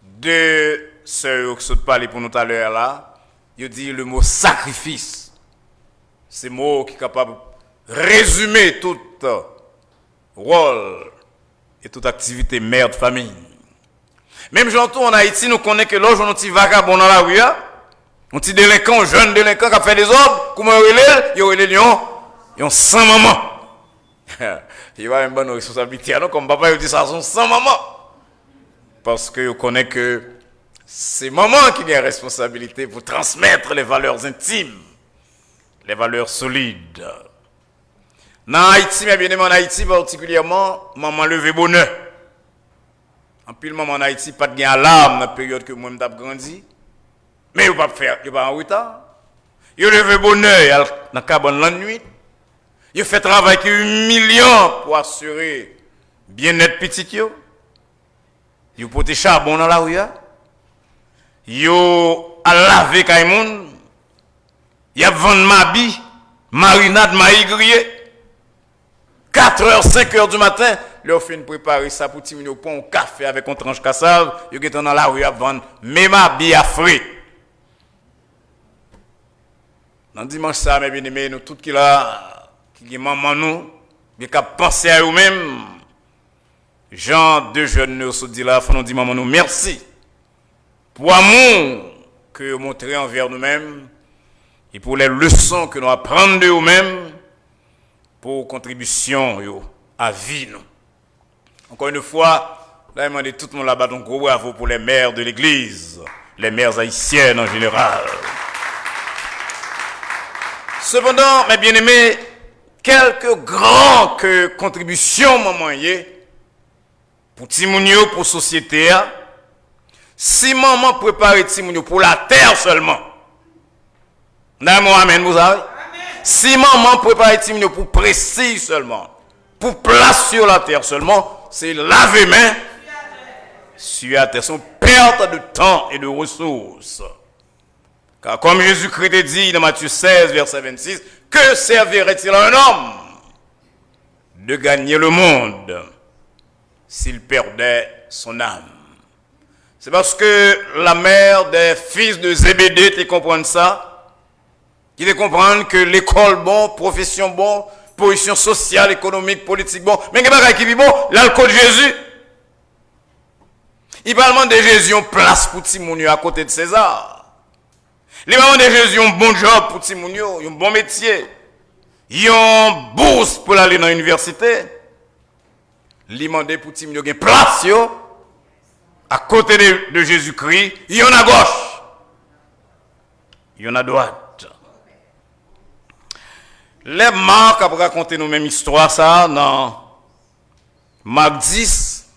Deux sœurs qui sont parlé pour nous tout à l'heure là, il dit le mot sacrifice. C'est le mot qui est capable de résumer tout rôle et toute activité mère de famille. Même j'entends en Haïti, nous connaissons que l'autre, on a un petit vagabond dans la rue, un petit délinquant, jeune délinquant qui a fait des ordres, comment il y a des lions, ils ont 100 mamans. Il y a une bonne responsabilité, comme papa il dit ça, sont 100 mamans. Parce que vous connaissez que c'est maman qui a la responsabilité pour transmettre les valeurs intimes, les valeurs solides. Dans Haïti, mais bien aimé en Haïti particulièrement, maman levé bonheur. En pile maman en Haïti, pas de gain à l'âme dans la période que moi j'ai grandi. Mais il ne pas faire, il pas en retard. Il levé bonheur dans la cabane la nuit. Il fait travail qui millions pour assurer bien-être petit yo. Il porte charbon dans la rue. Yo a lavé Kaimoun, y a vendu mabi, marinade, maïs grillé. 4h, 5h du matin, ils ont fait préparer ça pour tirer au pont, au café avec une tranche cassave, ils sont dans la rue à vendre, même mabi à frais. Dans dimanche ça, mes bien-aimés, nous tous qui là, qui maman nous, qui penser à eux-mêmes, Jean, deux jeunes nous se dit là, faut nous dire maman nous merci. Pour l'amour que vous montrez envers nous-mêmes et pour les leçons que nous apprenons de nous-mêmes pour contribution à vie. Nous. Encore une fois, là, je demande tout le monde là-bas, donc gros bravo pour les mères de l'Église, les mères haïtiennes en général. Cependant, mes bien-aimés, quelques grandes contributions, maman, pour Timounio, pour la société, si maman prépare Timounio pour la terre seulement, Amen, vous savez. Si maman prépare Timio pour précis seulement, pour place sur la terre seulement, c'est laver main sur la terre, son perte de temps et de ressources. Car comme Jésus-Christ dit dans Matthieu 16, verset 26, que servirait-il à un homme de gagner le monde s'il perdait son âme? C'est parce que la mère des fils de Zébédée te comprend ça, qui te comprend que l'école bon, profession bon, position sociale, économique, politique bon, mais qui est bon, l'alcool de Jésus. Il parle de Jésus en place pour Timounio à côté de César. Il parle de Jésus un bon job pour Timounio, un bon métier. Il une bourse pour aller dans l'université. Il demande pour Timounio une place à côté de Jésus-Christ. Il y en a à gauche. Il y en a à droite. Les Marc a raconté nous même histoire ça dans Marc 10,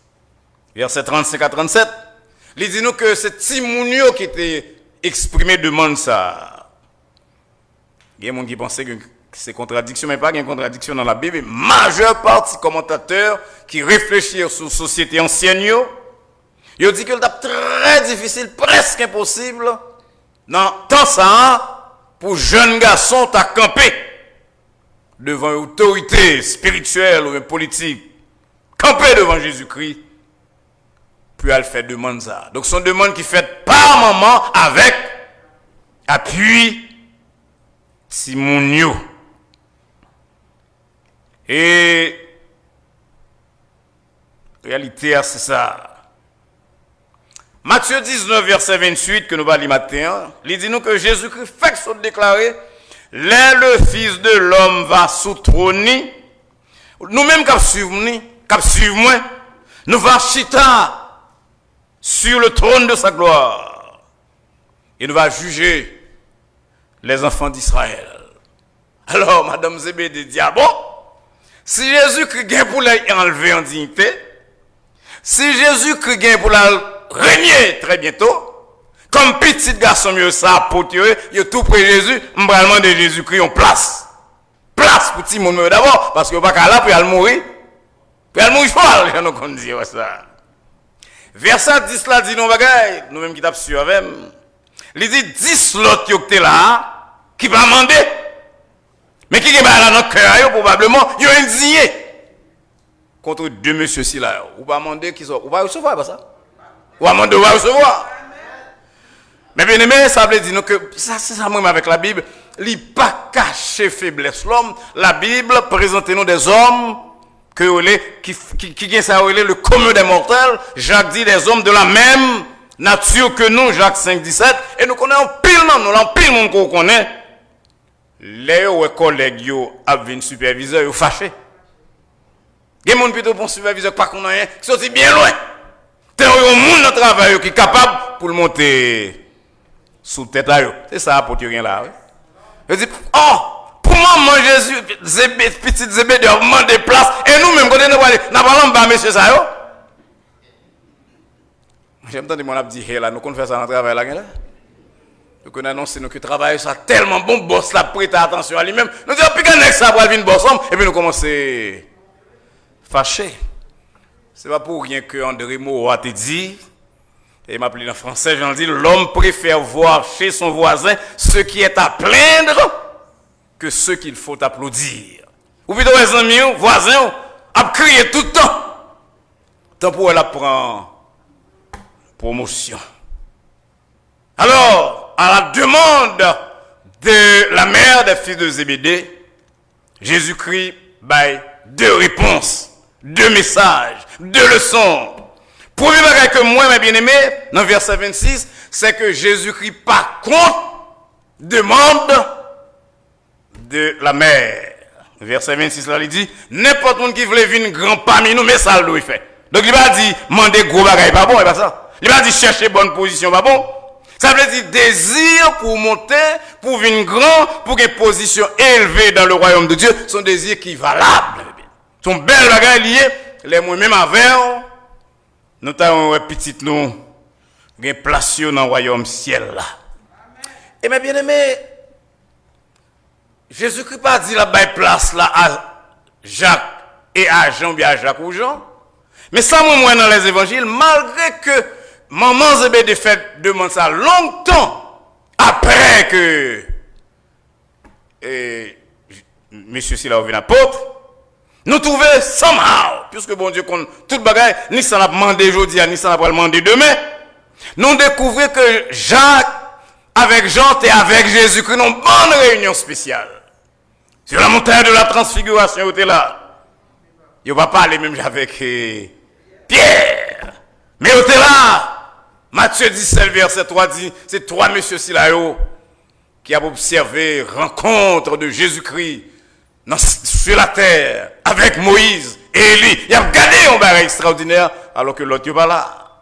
verset 35 à 37. Il dit nous que c'est Timounio qui était exprimé demande ça. Il y a des gens qui pensaient que c'est contradiction, mais pas une contradiction dans la Bible. Majeure partie commentateurs qui réfléchissent sur la société ancienne, ils dit que c'est très difficile, presque impossible, dans tant ça, pour jeunes garçons à camper devant une autorité spirituelle ou une politique, camper devant Jésus-Christ, puis elle fait demande ça. Donc son demande qui fait par maman avec appui Timounio. Et réalité, c'est ça. Matthieu 19, verset 28, que nous allons lire matin, il dit nous que Jésus-Christ fait son déclaré, là le Fils de l'homme va sous trôner, nous-mêmes qui suivons moi, nous va chita sur le trône de sa gloire. Et nous va juger les enfants d'Israël. Alors, Madame Zébédée dit, ah bon, si Jésus-Christ gagne pour l'enlever en dignité, si Jésus-Christ gagne pour la régner très bientôt, comme petit garçon mieux ça pour tuer, il a tout près Jésus, m'bralement de Jésus-Christ en place. Place pour petit monde d'abord, parce que pas là puis elle mourir. Puis elle mourir folle, je ne dis pas ça. Verset 10 là dit non bagaille, nous même qui t'a su avec. Il dit 10 l'autre qui était là, qui va demander. Mais qui est là dans le cœur, probablement, il a indigné contre deux messieurs ci là. Ou va demander qu'ils sont, ou va recevoir pas ça. Ou va demander, ou va recevoir. Mais bien aimé, ça veut dire que ça c'est ça même avec la Bible, il pas caché faiblesse l'homme. La Bible présente nous des hommes qui ça le commun des mortels. Jacques dit des hommes de la même nature que nous, Jacques 5, 17, et nous connaissons pile nom, nous pile monde qu'on connaît. Les collègues yo avaient un superviseur yo fâché. Des monde plutôt bon superviseur pas qu'on a rien, qui sorti bien loin. T'es un monde dans travail qui est capable pour le monter sous tête là yo. C'est ça pour tu rien là. Je dis oh, pour maman Jésus petite Zébé de demande des places et nous même quand nous aller n'a pas l'en monsieur ça yo. J'aime tant de mon dit là nous qu'on fait ça dans travail là. Nous qu'on annonce nous que travail ça tellement bon boss là prête attention à lui-même. Nous disons puis que ça pour venir boss et puis nous commencer fâché. C'est pas pour rien que André Moreau a dit, et il m'a appelé en français, j'en dis, l'homme préfère voir chez son voisin ce qui est à plaindre que ce qu'il faut applaudir. Ou plutôt les amis, voisins, à crier tout le temps. Tant pour elle apprend promotion. Alors, à la demande de la mère des fils de Zébédée, Jésus-Christ baille deux réponses. Deux messages, deux leçons. Premier bagage que moi, mes bien-aimés, dans verset 26, c'est que Jésus-Christ, par contre, demande de la mère. Verset 26, là, il dit, n'importe qui qui voulait venir grand parmi nous, mais ça le fait. Donc, il va dire, mandez gros bagage, pas bon, et pas ça. Il va dire, chercher bonne position, pas bon. Ça veut dire, désir pour monter, pour venir grand, pour une position élevée dans le royaume de Dieu, son désir qui est valable. Son bel bagage lié, les moi-même avec, nous avons petit nous, une place dans le royaume ciel là. Et mes bien-aimés, Jésus-Christ pas dit la baille place là à Jacques et à Jean, bien à Jacques ou Jean. Mais ça, moi, dans les évangiles, malgré que maman Zébédée fait demande ça longtemps après que monsieur Sila est apôtre, nous trouvons somehow, puisque bon Dieu compte toute bagaille, ni ça n'a demandé aujourd'hui, ni ça n'a pas demandé demain, nous découvrons que Jacques avec Jean et avec Jésus-Christ ont une bonne réunion spéciale. Sur la montagne de la transfiguration, était là. Il ne va pas parler même avec Pierre. Mais il était là. Matthieu 17, verset 3 dit, c'est trois messieurs Silayo qui ont observé rencontre de Jésus-Christ sur la terre avec Moïse et Élie. Il a regardé un bagage extraordinaire alors que l'autre n'est pas là.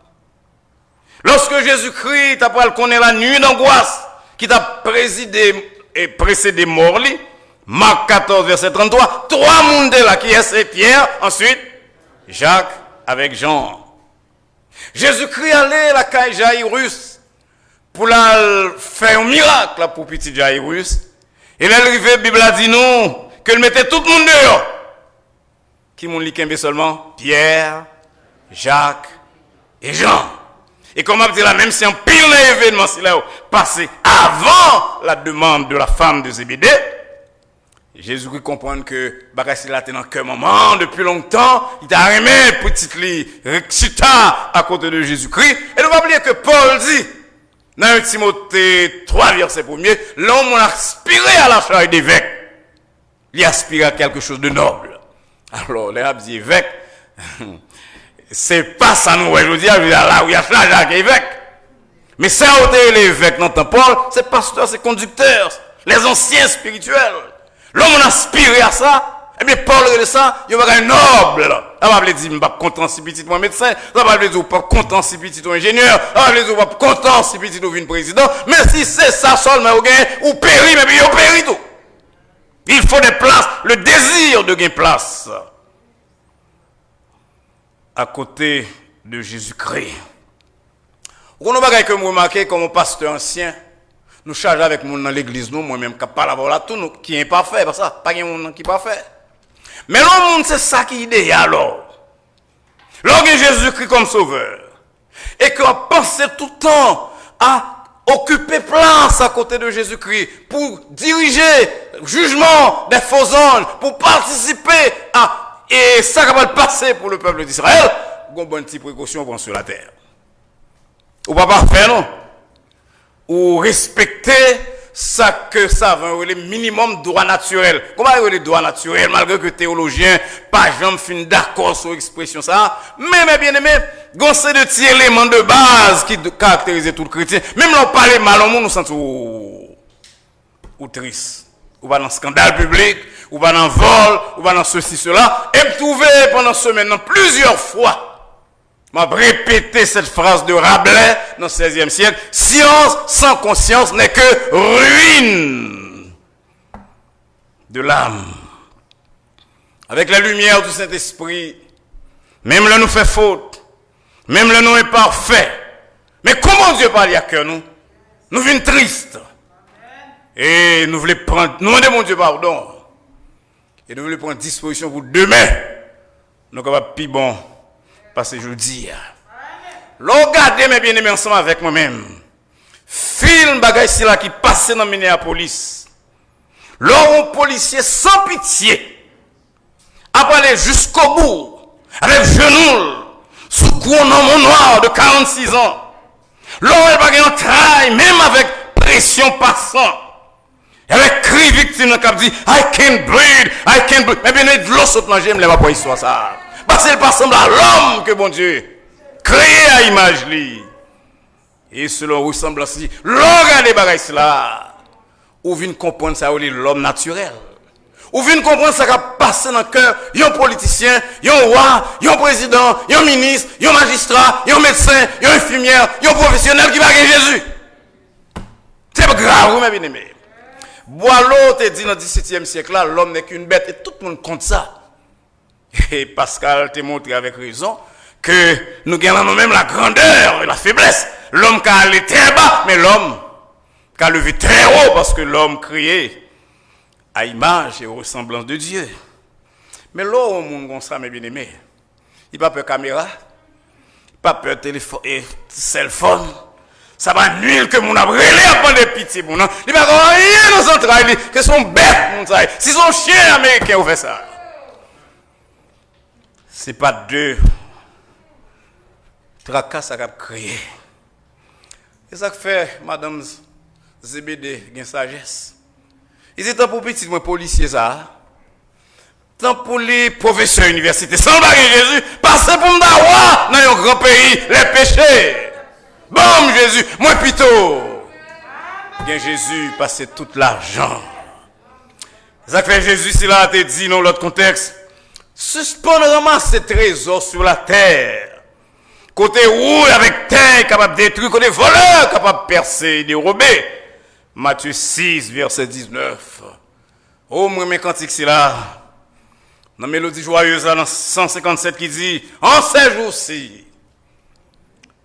Lorsque Jésus-Christ t'a pas connaît la nuit d'angoisse qui t'a précédé mort, Marc 14, verset 33, trois mondes là qui est Pierre, ensuite Jacques avec Jean. Jésus-Christ allait la caille Jairus pour la faire un miracle là, pour petit Jairus. Et là, la Bible a dit non, qu'elle mettait tout le monde dehors. Qui m'ont dit seulement Pierre, Jacques et Jean. Et comme on dit là, même si un pile événement passé avant la demande de la femme de Zébédée, Jésus-Christ comprend que bagage là était dans cœur maman depuis longtemps, il a aimé petite lit recita à côté de Jésus-Christ. Et ne pas oublier que Paul dit dans 1 Timothée 3 verset 1er, l'homme a aspiré à la charge d'évêque. Il aspire à quelque chose de noble. Alors, les dit évêque, c'est pas ça nous je veux dire là où il y a Jacques évêque. Mais ça où l'évêque dans ton Paul, c'est pasteur, c'est conducteur, les anciens spirituels. L'homme a aspiré à ça, et bien Paul de ça, il y a un noble. Ça va dire, je ne suis pas content si petit moi médecin, ça va dire, je ne suis pas content si petit ingénieur, ça va dire, je ne suis pas content si petit ou président, mais si c'est ça seulement, ou péri, mais bien, péri tout. Il faut des places, le désir de gagner place. À côté de Jésus-Christ. On a que vous remarquez comme un pasteur ancien, nous chargeons avec mon dans l'église, nous, moi-même, qui parle là, tout nous, qui est parfait, parce que pas de monde qui est parfait. Mais le monde, c'est ça qui est idéal, alors. Lorsque Jésus-Christ comme sauveur, et qu'on pense tout le temps à occuper place à côté de Jésus-Christ, pour diriger le jugement des faux anges, pour participer à et ça va passer pour le peuple d'Israël, on a une bonne petite précaution pour sur la terre. Ou pas parfait, non? Ou respecter ça que ça va le minimum droit naturel. Comment est le droit naturel, malgré que théologien, pas jamais fin d'accord sur l'expression ça. Mais mes bien-aimés, on sait de petits éléments de base qui caractérisent tout le chrétien. Même l'on parle mal au monde, nous sentons ou triste. Ou pas dans scandale public, ou pas dans vol, ou pas dans ceci, cela. Et me trouver pendant ce maintenant plusieurs fois. M'a répété cette phrase de Rabelais dans le 16e siècle. Science sans conscience n'est que ruine de l'âme. Avec la lumière du Saint-Esprit, même là nous fait faute, même là nous est parfait. Mais comment Dieu parle à cœur nous? Nous venons tristes. Et nous voulons prendre, nous demandons mon Dieu pardon. Et nous voulons prendre disposition pour demain. Nous sommes plus bon. Parce que je dis. Regardez mes bien-aimés ensemble avec moi-même. Film bagay si là qui passait dans Minneapolis. L'homme policier sans pitié. A parlé jusqu'au bout. Avec genoux. Sous couronnement noir de 46 ans. L'homme bagay en trail, même avec pression passant. Avec cri victime qui dit I can't breathe. Mais bien de l'eau saute dans j'aime les pas histoire ça. Parce qu'il pas semble à l'homme que bon Dieu créé à image lui. Et selon ressemblance, regardez bagages là. Ou vient comprendre ça l'homme naturel. Ou vient comprendre ça qui a passé dans le cœur, un politicien, un roi, un président, un ministre, un magistrat, un médecin, un infirmière, un professionnel qui va gagner Jésus. C'est pas grave, mes bien-aimés. Boileau te dit dans le 17e siècle là, l'homme n'est qu'une bête et tout le monde compte ça. Et Pascal te montré avec raison que nous gagnons nous-mêmes la grandeur et la faiblesse. L'homme qui a allé très bas, mais l'homme qui a levé très haut parce que l'homme créé à image et ressemblance de Dieu. Mais là, au monde comme ça, mes bien-aimés, il n'a pas peur de caméra, il n'a pas peur de téléphone et cell phone. Ça va nuire que mon abrélé à prendre des pitiés. Il n'y a pas rien dans son travail, que son bête, mon travail. Si son chien américain ou fait ça. Ce n'est pas deux tracas ça a créé. Et ça fait, Madame Zébédé, une sagesse. Ils étaient pour petit, moi, policier, ça. Tant pour les professeurs universitaires, sans le bagage Jésus, passez pour m'dawa dans un grand pays, les péchés. Bon, Jésus, moi, plutôt. Bien, Jésus, passez tout l'argent. Ça fait Jésus, s'il a été dit dans l'autre contexte, suspendre ramasser trésors sur la terre. Côté rouge avec terre capable de détruire, côté voleur capable de percer et dérober. Matthieu 6, verset 19. Oh, moi, mes cantiques, c'est là. Dans la mélodie joyeuse, dans 157 qui dit, en ces jours-ci,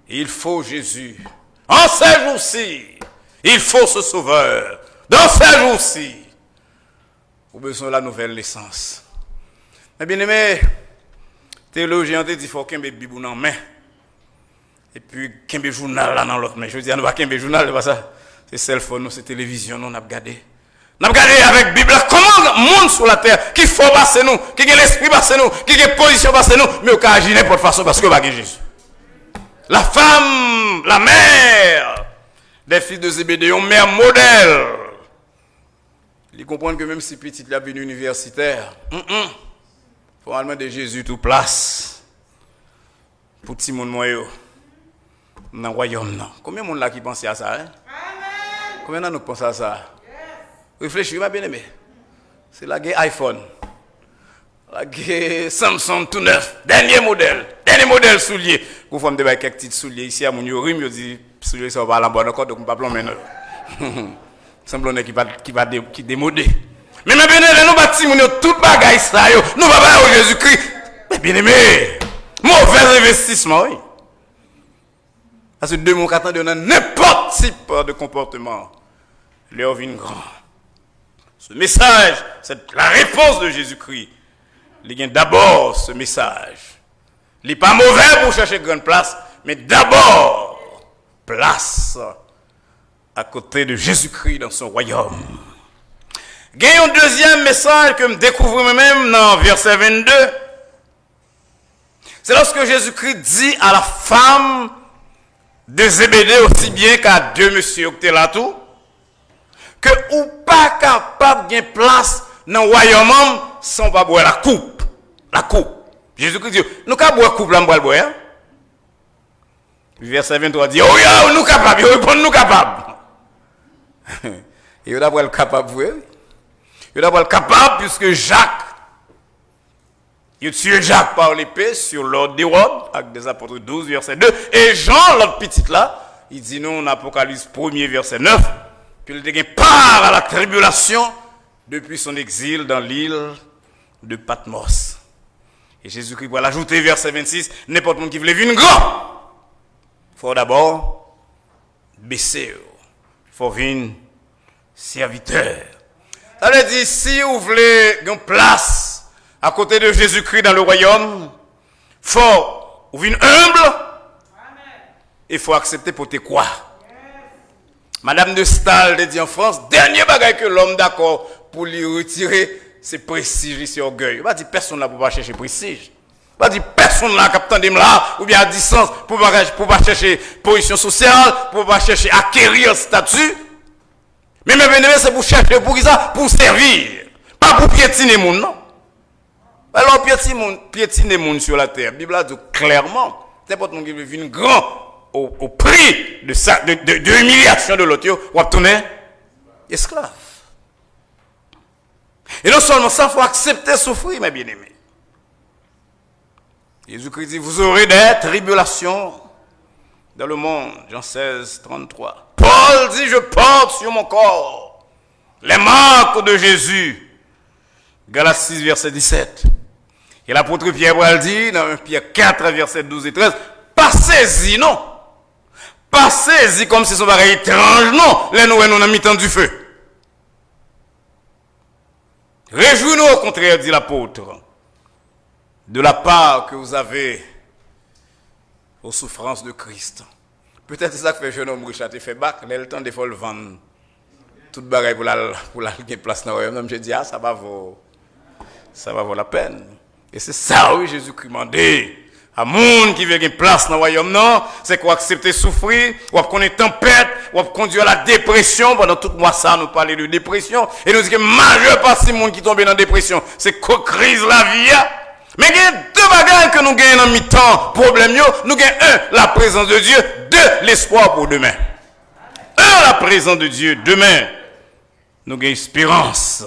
il faut Jésus. En ces jours-ci, il faut ce sauveur. Dans ces jours-ci, vous avez besoin de la nouvelle naissance. Mais bien aimé, théologien dit qu'il faut qu'il y ait un bibou dans la main. Et puis, qu'il y ait un journal là dans l'autre main. Je dis, on va qu'il y ait un journal, c'est pas ça. C'est cell phone, c'est télévision, on a regardé. On a regardé avec la Bible comment le monde sur la terre qui faut passer nous, qui a l'esprit passer nous, qui a position passer nous, mais au cas agir n'importe façon parce que va Jésus. La femme, la mère des fils de Zébédée, une mère modèle. Ils comprennent que même si petite la venu universitaire, faut demander Jésus tout place pour petit monde moyen dans le royaume. Combien de monde là qui pense à ça? Hein? Combien de nous pensent à ça? Réfléchis, ma bien-aimé. C'est la guerre iPhone. La guerre Samsung tout neuf. Dernier modèle soulier. Vous faites des quelques petits souliers ici à mon yorim, je dis souliers ça va à la bonne encore donc pas plomber neuf. Semblons qui démodé. Mais mes bien-aimés, nous bâtis mon tout bagaille ça yo. Nous va pas au Jésus-Christ. Mais bien-aimé, mauvais investissement oui. Parce que deux mots qu'attendent dans n'importe type de comportement. Leur vie grand. Ce message, c'est la réponse de Jésus-Christ. Il y a d'abord ce message. Il n'est pas mauvais pour chercher grande place, mais d'abord, place à côté de Jésus-Christ dans son royaume. Il y a un deuxième message que je découvre moi-même dans verset 22. C'est lorsque Jésus-Christ dit à la femme de Zébédée aussi bien qu'à deux messieurs qui étaient là tout, que ou pas capable de place dans le royaume sans pas boire la coupe. La coupe. Jésus-Christ dit, nous pouvons boire la coupe, là, nous boire. Verset 23 dit, oh, yeah, nous capables, nous capables. Et vous d'abord le capable, vous vous d'abord le capable, puisque Jacques, il tué Jacques par l'épée sur l'ordre d'Hérode, avec des apôtres 12, verset 2. Et Jean, l'autre petite là, il dit non, en Apocalypse 1er, verset 9, qu'il a part à la tribulation depuis son exil dans l'île de Patmos. Et Jésus-Christ va l'ajouter, verset 26, n'importe qui veut vivre grand. Il faut d'abord baisser. Il faut venir serviteur. Ça veut dire, si vous voulez une place à côté de Jésus-Christ dans le royaume, il faut venir humble. Il faut accepter pour te croire. Madame de Staël dit en France, dernier bagage que l'homme d'accord pour lui retirer, c'est prestige, c'est orgueil. Il va dire personne là pour pas chercher prestige. Il va dire personne là captant de là ou bien à distance pour pas chercher position sociale, pour pas chercher acquérir statut. Mais mes bien-aimés, c'est pour chercher pour ça, pour servir, pas pour piétiner monde non. Alors piétiner monde sur la terre. La Bible a dit clairement, n'importe qui veut venir grand au prix de humiliation de l'autre, ou obtenir esclave. Et non seulement ça, il faut accepter souffrir, mes bien-aimés. Jésus-Christ dit, vous aurez des tribulations dans le monde. Jean 16, 33. Paul dit, je porte sur mon corps les marques de Jésus. Galates 6, verset 17. Et l'apôtre Pierre dit, dans Pierre 4, verset 12 et 13, passez-y, non. Passez-y comme si ce serait étrange, non. Les nous, on a mis temps du feu. Réjouis-nous au contraire, dit l'apôtre, de la part que vous avez aux souffrances de Christ. Peut-être c'est ça que fait jeune homme Richard, il fait bac, il a le temps de le vendre. Tout le bagage pour la place dans le royaume. Je dis, ça va vaut la peine. Et c'est ça, oui, Jésus-Christ m'a dit. À monde qui veut une place dans le royaume, non, c'est qu'on accepter souffrir, ou qu'on est tempête, ou conduire à la dépression. Pendant tout mois, ça, nous parler de dépression. Et nous disons que majeure partie du monde qui tombe dans la dépression, c'est qu'on crise la vie. Mais il y a deux bagages que nous gagnons en mi-temps. Problème, nous gagnons un, la présence de Dieu, deux, l'espoir pour demain. Un, la présence de Dieu, demain, nous gagnons espérance.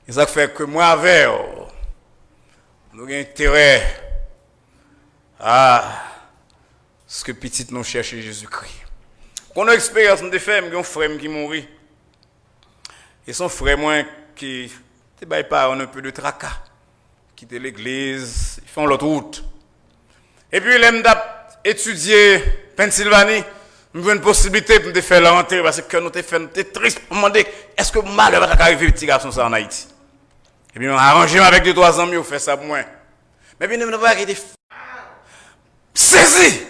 Et ça fait que moi, avec, nous avons intérêt à ce que petit nous cherche Jésus-Christ. Quand on a expérience, nous avons fait un frère qui mourit. Et son frère, moi, qui ne pas un peu de tracas, quitter l'église, ils font l'autre route. Et puis, il a étudié Pennsylvanie. Nous avons une possibilité de faire la rentrée parce que nous sommes triste pour demander est-ce que malheur va arriver petit garçon ça en Haïti. Et puis, on a arrangé avec 2-3 amis, on fait ça pour moi. Mais bien, nous n'avons pas été saisi.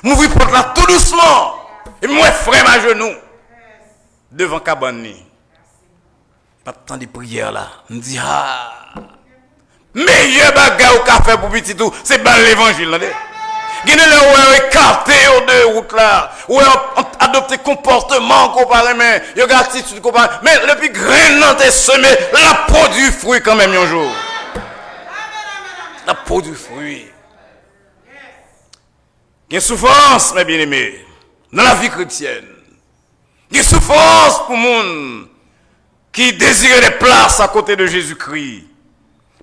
M'ouvrir porte là tout doucement. Et moi, frère à genoux. Devant Kabani. Pas tant de prières là. On dit, meilleur bagage au café pour petit tout, c'est dans l'évangile. Il y a des gens qui écarté de route là, où ont adopté comportement comparé, mais il y a une attitude comparée. Mais le plus grand est semé, la produit fruit quand même un jour. La produit fruit. Il y a souffrance, mes bien-aimés, dans la vie chrétienne. Il y a souffrance pour les gens qui désirent des places à côté de Jésus-Christ.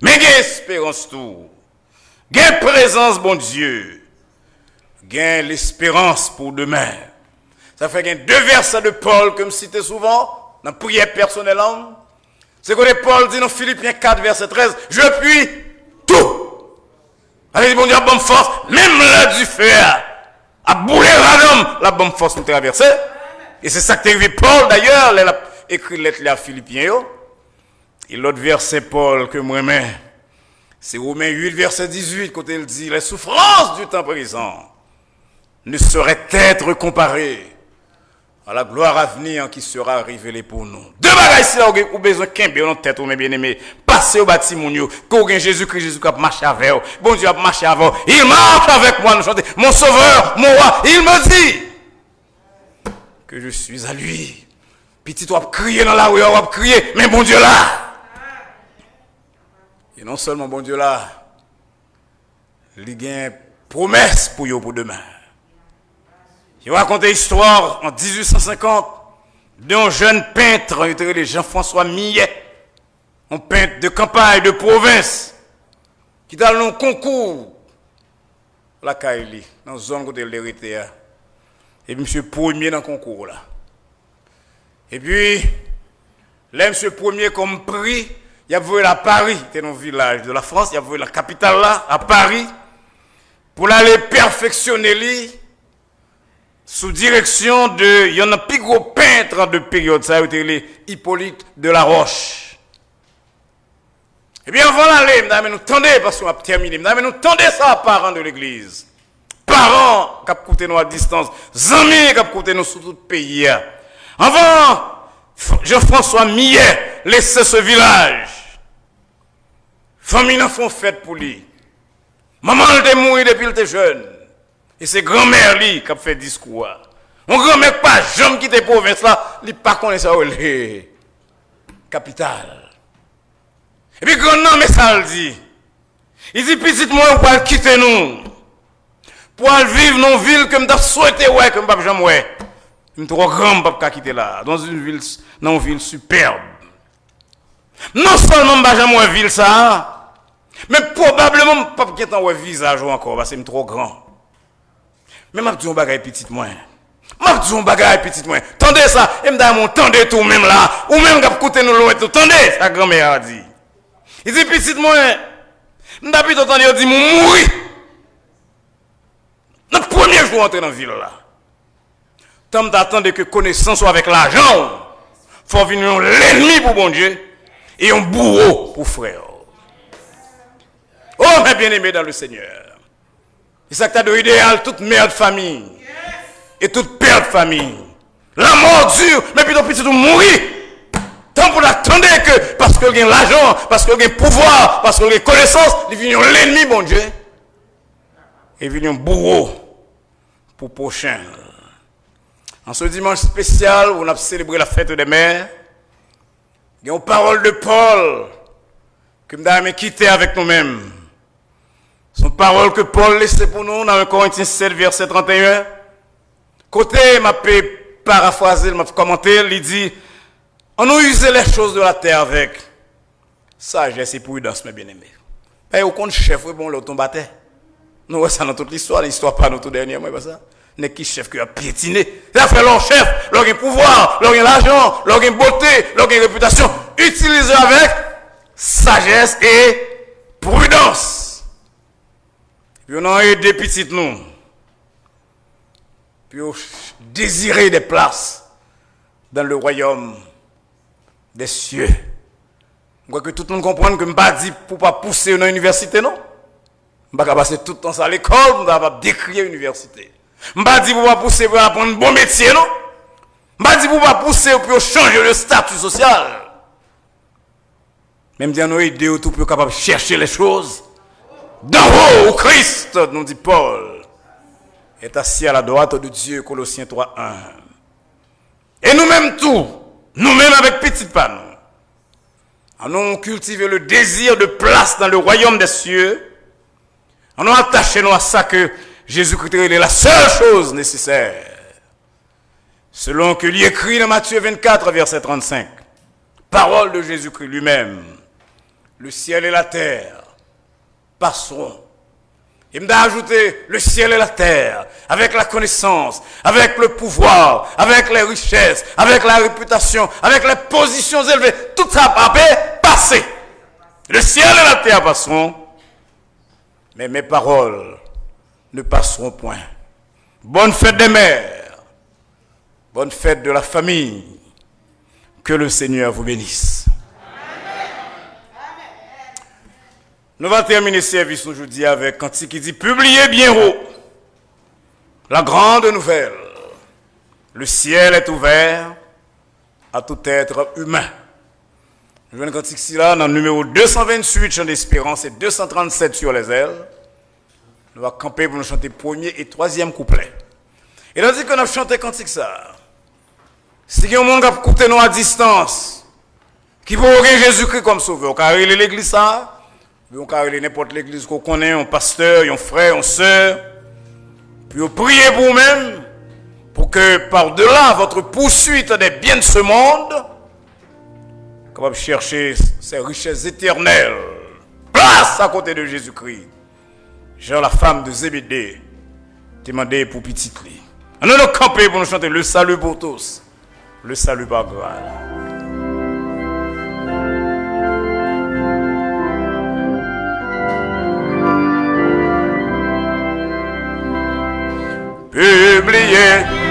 Mais il y a espérance tout. Il y a présence, bon Dieu. Gain l'espérance pour demain. Ça fait qu'il y a 2 versets de Paul que je cite souvent dans la prière personnelle. C'est que Paul dit dans Philippiens 4, verset 13, je puis tout. Allez, bon Dieu, bonne force, même là du feu, à bouler la bonne force pour traverser. Et c'est ça que t'es Paul d'ailleurs, il a écrit lettre à Philippiens. Et l'autre verset, Paul, que moi-même, c'est Romains 8, verset 18, quand il dit les souffrances du temps présent ne saurait être comparé à la gloire à venir qui sera révélée pour nous. 2 bagages ici là, ou besoin qu'un bien en tête, mes bien-aimés, passez au bâtiment, qu'on a Jésus-Christ a marché avec vous, bon Dieu a marché avec vous, il marche avec moi, nous chantons, mon sauveur, mon roi, il me dit que je suis à lui. Petit, tu vas crier dans la rue, tu vas crier, mais bon Dieu là. Et non seulement bon Dieu là, il y a une promesse pour vous pour demain. Je vais raconter l'histoire en 1850 d'un jeune peintre, Jean-François Millet, un peintre de campagne, de province, qui est dans un concours, la Kaili, dans la zone de l'Érythrée. Et monsieur premier dans le concours là. Et puis, là, monsieur premier comme prix, il a voulu à Paris, c'était dans le village de la France, il a voulu la capitale là, à Paris, pour aller perfectionner lui. Sous direction de, il y en a un plus gros peintre de période, ça a été Hippolyte de la Roche. Eh bien, avant d'aller, mesdames, nous tendez, parce qu'on a terminé, mesdames, nous tendez ça, parents de l'église. Parents, qui ont coûté nous à distance, amis, qui ont coûté nous sur tout le pays. Avant, Jean-François Millet, laissez ce village. Famille n'a font fête pour lui. Maman, elle est morte depuis qu'elle était jeune. Et c'est grand-mère qui a fait discours. Mon grand-mère pas jamais quitté la province là, il pas connaît ça les capitale. Et puis grand-mère mais ça le dit. Il dit petit moi on va quitter nous. Pour aller vivre dans une ville que m't'a souhaité ouais que m'pas jamais ouais. Je trop grand pas quitter là dans une ville superbe. Non seulement m'pas jamais ouais ville ça, mais probablement pas quitter ouais visage encore parce que c'est trop grand. Mais m'a dit on bagaille petite moins. M'a dit on bagaille petite moins. Tendez ça, et m'da mon tendez tout même là, ou même gap côté nous loin tout. Tendez, sa grand-mère a dit. Il dit petite moins. M'da pis entendre dit mon mourir. Notre premier jour entrer dans ville là. Tant d'attendre que connaissance soit avec l'argent. Faut venir l'ennemi pour bon Dieu. et un bourreau pour frère. Oh, mes bien-aimés dans le Seigneur. C'est ça que tu as de idéal, toute mère de famille et toute père de famille. La mort dure, mais plutôt petit tout mourir. Tant pour l'attendre que, parce qu'il y a l'argent, parce qu'il y a le pouvoir, parce qu'il y a connaissance, il vient l'ennemi, mon Dieu. Et il vient un bourreau pour prochain. En ce dimanche spécial où on a célébré la fête des mères, il y a une parole de Paul que nous avons quitté avec nous-mêmes. Son parole que Paul laissait pour nous dans 1 Corinthiens 7, verset 31. Côté, m'a paraphrasé, m'a commenté, il dit, on a usé les choses de la terre avec sagesse et prudence, mes bien-aimés. Et au compte chef, bon, l'autre battait. Nous voyons ça dans toute l'histoire pas dans tout dernièrement, pas ça. N'est qui chef qui a piétiné. Ça fait leur chef, leur pouvoir, leur l'argent, leur beauté, leur réputation. Utilisez avec sagesse et prudence. Puis on a aidé petites nous. Puis on désirer des places dans le royaume des cieux. Je crois que tout le monde comprend que je ne pas dit pour pas pousser dans l'université, non? Je ne vais pas passer tout le temps à l'école, je ne vais pas décrire l'université. Je ne vais pas dire pour pas pousser pour apprendre un bon métier, non? Je ne vais pas dire pour pas pousser pour changer le statut social. Même dire nous aider tout pour capable de chercher les choses. D'en haut, au Christ, nous dit Paul, est assis à la droite de Dieu, Colossiens 3:1. Et nous-mêmes tout, nous-mêmes avec petite panne, allons cultiver le désir de place dans le royaume des cieux. On a attaché nous à ça que Jésus-Christ est la seule chose nécessaire. Selon que l'y écrit dans Matthieu 24, verset 35. Parole de Jésus-Christ lui-même. Le ciel et la terre passeront. Il m'a ajouté le ciel et la terre, avec la connaissance, avec le pouvoir, avec les richesses, avec la réputation, avec les positions élevées. Tout ça va passer. Le ciel et la terre passeront. Mais mes paroles ne passeront point. Bonne fête des mères. Bonne fête de la famille. Que le Seigneur vous bénisse. Nous allons terminer le service aujourd'hui avec un cantique qui dit « Publiez bien haut la grande nouvelle. Le ciel est ouvert à tout être humain. » Je vais un cantique ici là, dans le numéro 228, Chant d'espérance, et 237 sur les ailes. Nous allons camper pour nous chanter premier et troisième couplet. Et tandis qu'on a chanté cantique ça, si il y a un monde qui a écouté nous à distance, qui peut regarder Jésus-Christ comme sauveur, car il est l'église ça, on peut n'importe l'église qu'on connaît, un pasteur, un frère, une soeur, puis on prie pour vous-même, pour que par-delà votre poursuite des biens de ce monde, capable de chercher ces richesses éternelles, place à côté de Jésus-Christ. Jean, la femme de Zébédée, demandé pour petite lit. On a campé pour nous chanter le salut pour tous, le salut par grâce. Publiez.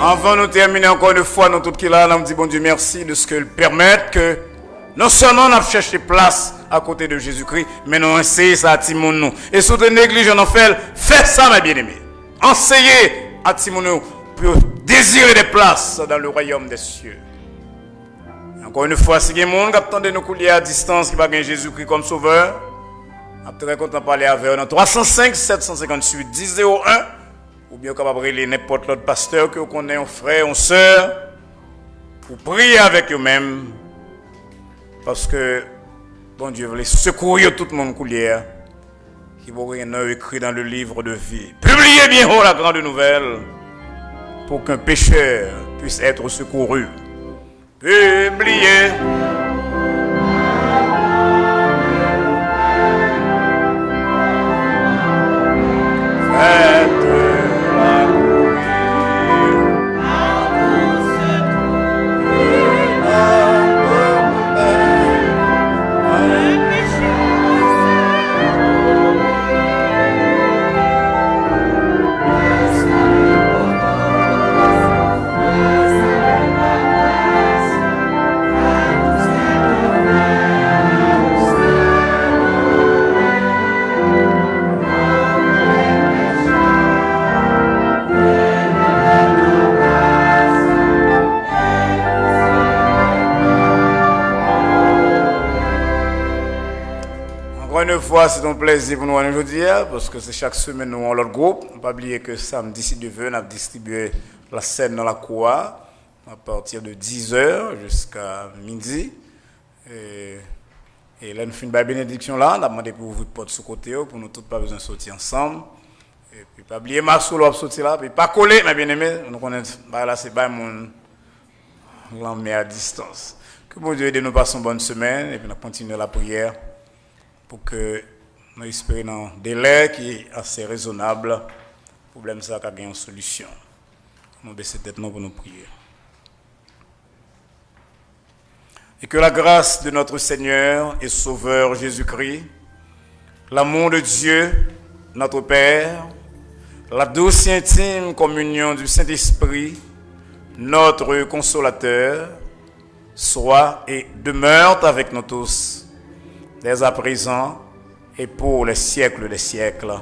Avant de nous terminer encore une fois, nous tous qui là, nous disons bon Dieu merci de ce qu'il permet que non seulement on a cherché place à côté de Jésus-Christ, mais nous essayons ça à Timon nous. Et si vous négligez, on fait, faites ça mes bien-aimés. Enseignez à Timon nous pour désirer des places dans le royaume des cieux. Encore une fois, si il y a des gens qui attendent nous couler à distance, qui va gagner Jésus-Christ comme sauveur, je suis très content de parler avec eux dans 305 758 1001. Ou bien capable de relire n'importe l'autre pasteur que vous connaissez, un frère, une soeur, pour prier avec eux-mêmes. Parce que Bon Dieu voulait secourir tout le monde coulière qui va rien écrit dans le livre de vie. Publiez bien haut la grande nouvelle pour qu'un pécheur puisse être secouru. Publiez. Une fois, c'est un plaisir pour nous aujourd'hui, parce que c'est chaque semaine nous avons notre groupe. On ne pas oublier que samedi, si Dieu veut, on a distribué la scène dans la cour à partir de 10h jusqu'à midi. Et là, nous faisons une bénédiction là. On a demandé pour ouvrir porte sur côté pour nous tous pas besoin de sortir ensemble. Et puis, pas oublier ma solo sortir là. Puis, pas coller, mais bien aimé. Nous connaissons, là, c'est pas mon l'emmener à distance. Que bon Dieu aide nous passer une bonne semaine et puis nous continuons la prière pour que nous espérions un délai qui est assez raisonnable. Le problème, c'est qu'il y a une solution. Nous baissons tête pour nous prier. Et que la grâce de notre Seigneur et Sauveur Jésus-Christ, l'amour de Dieu, notre Père, la douce et intime communion du Saint-Esprit, notre consolateur, soit et demeure avec nous tous, dès à présent et pour les siècles des siècles.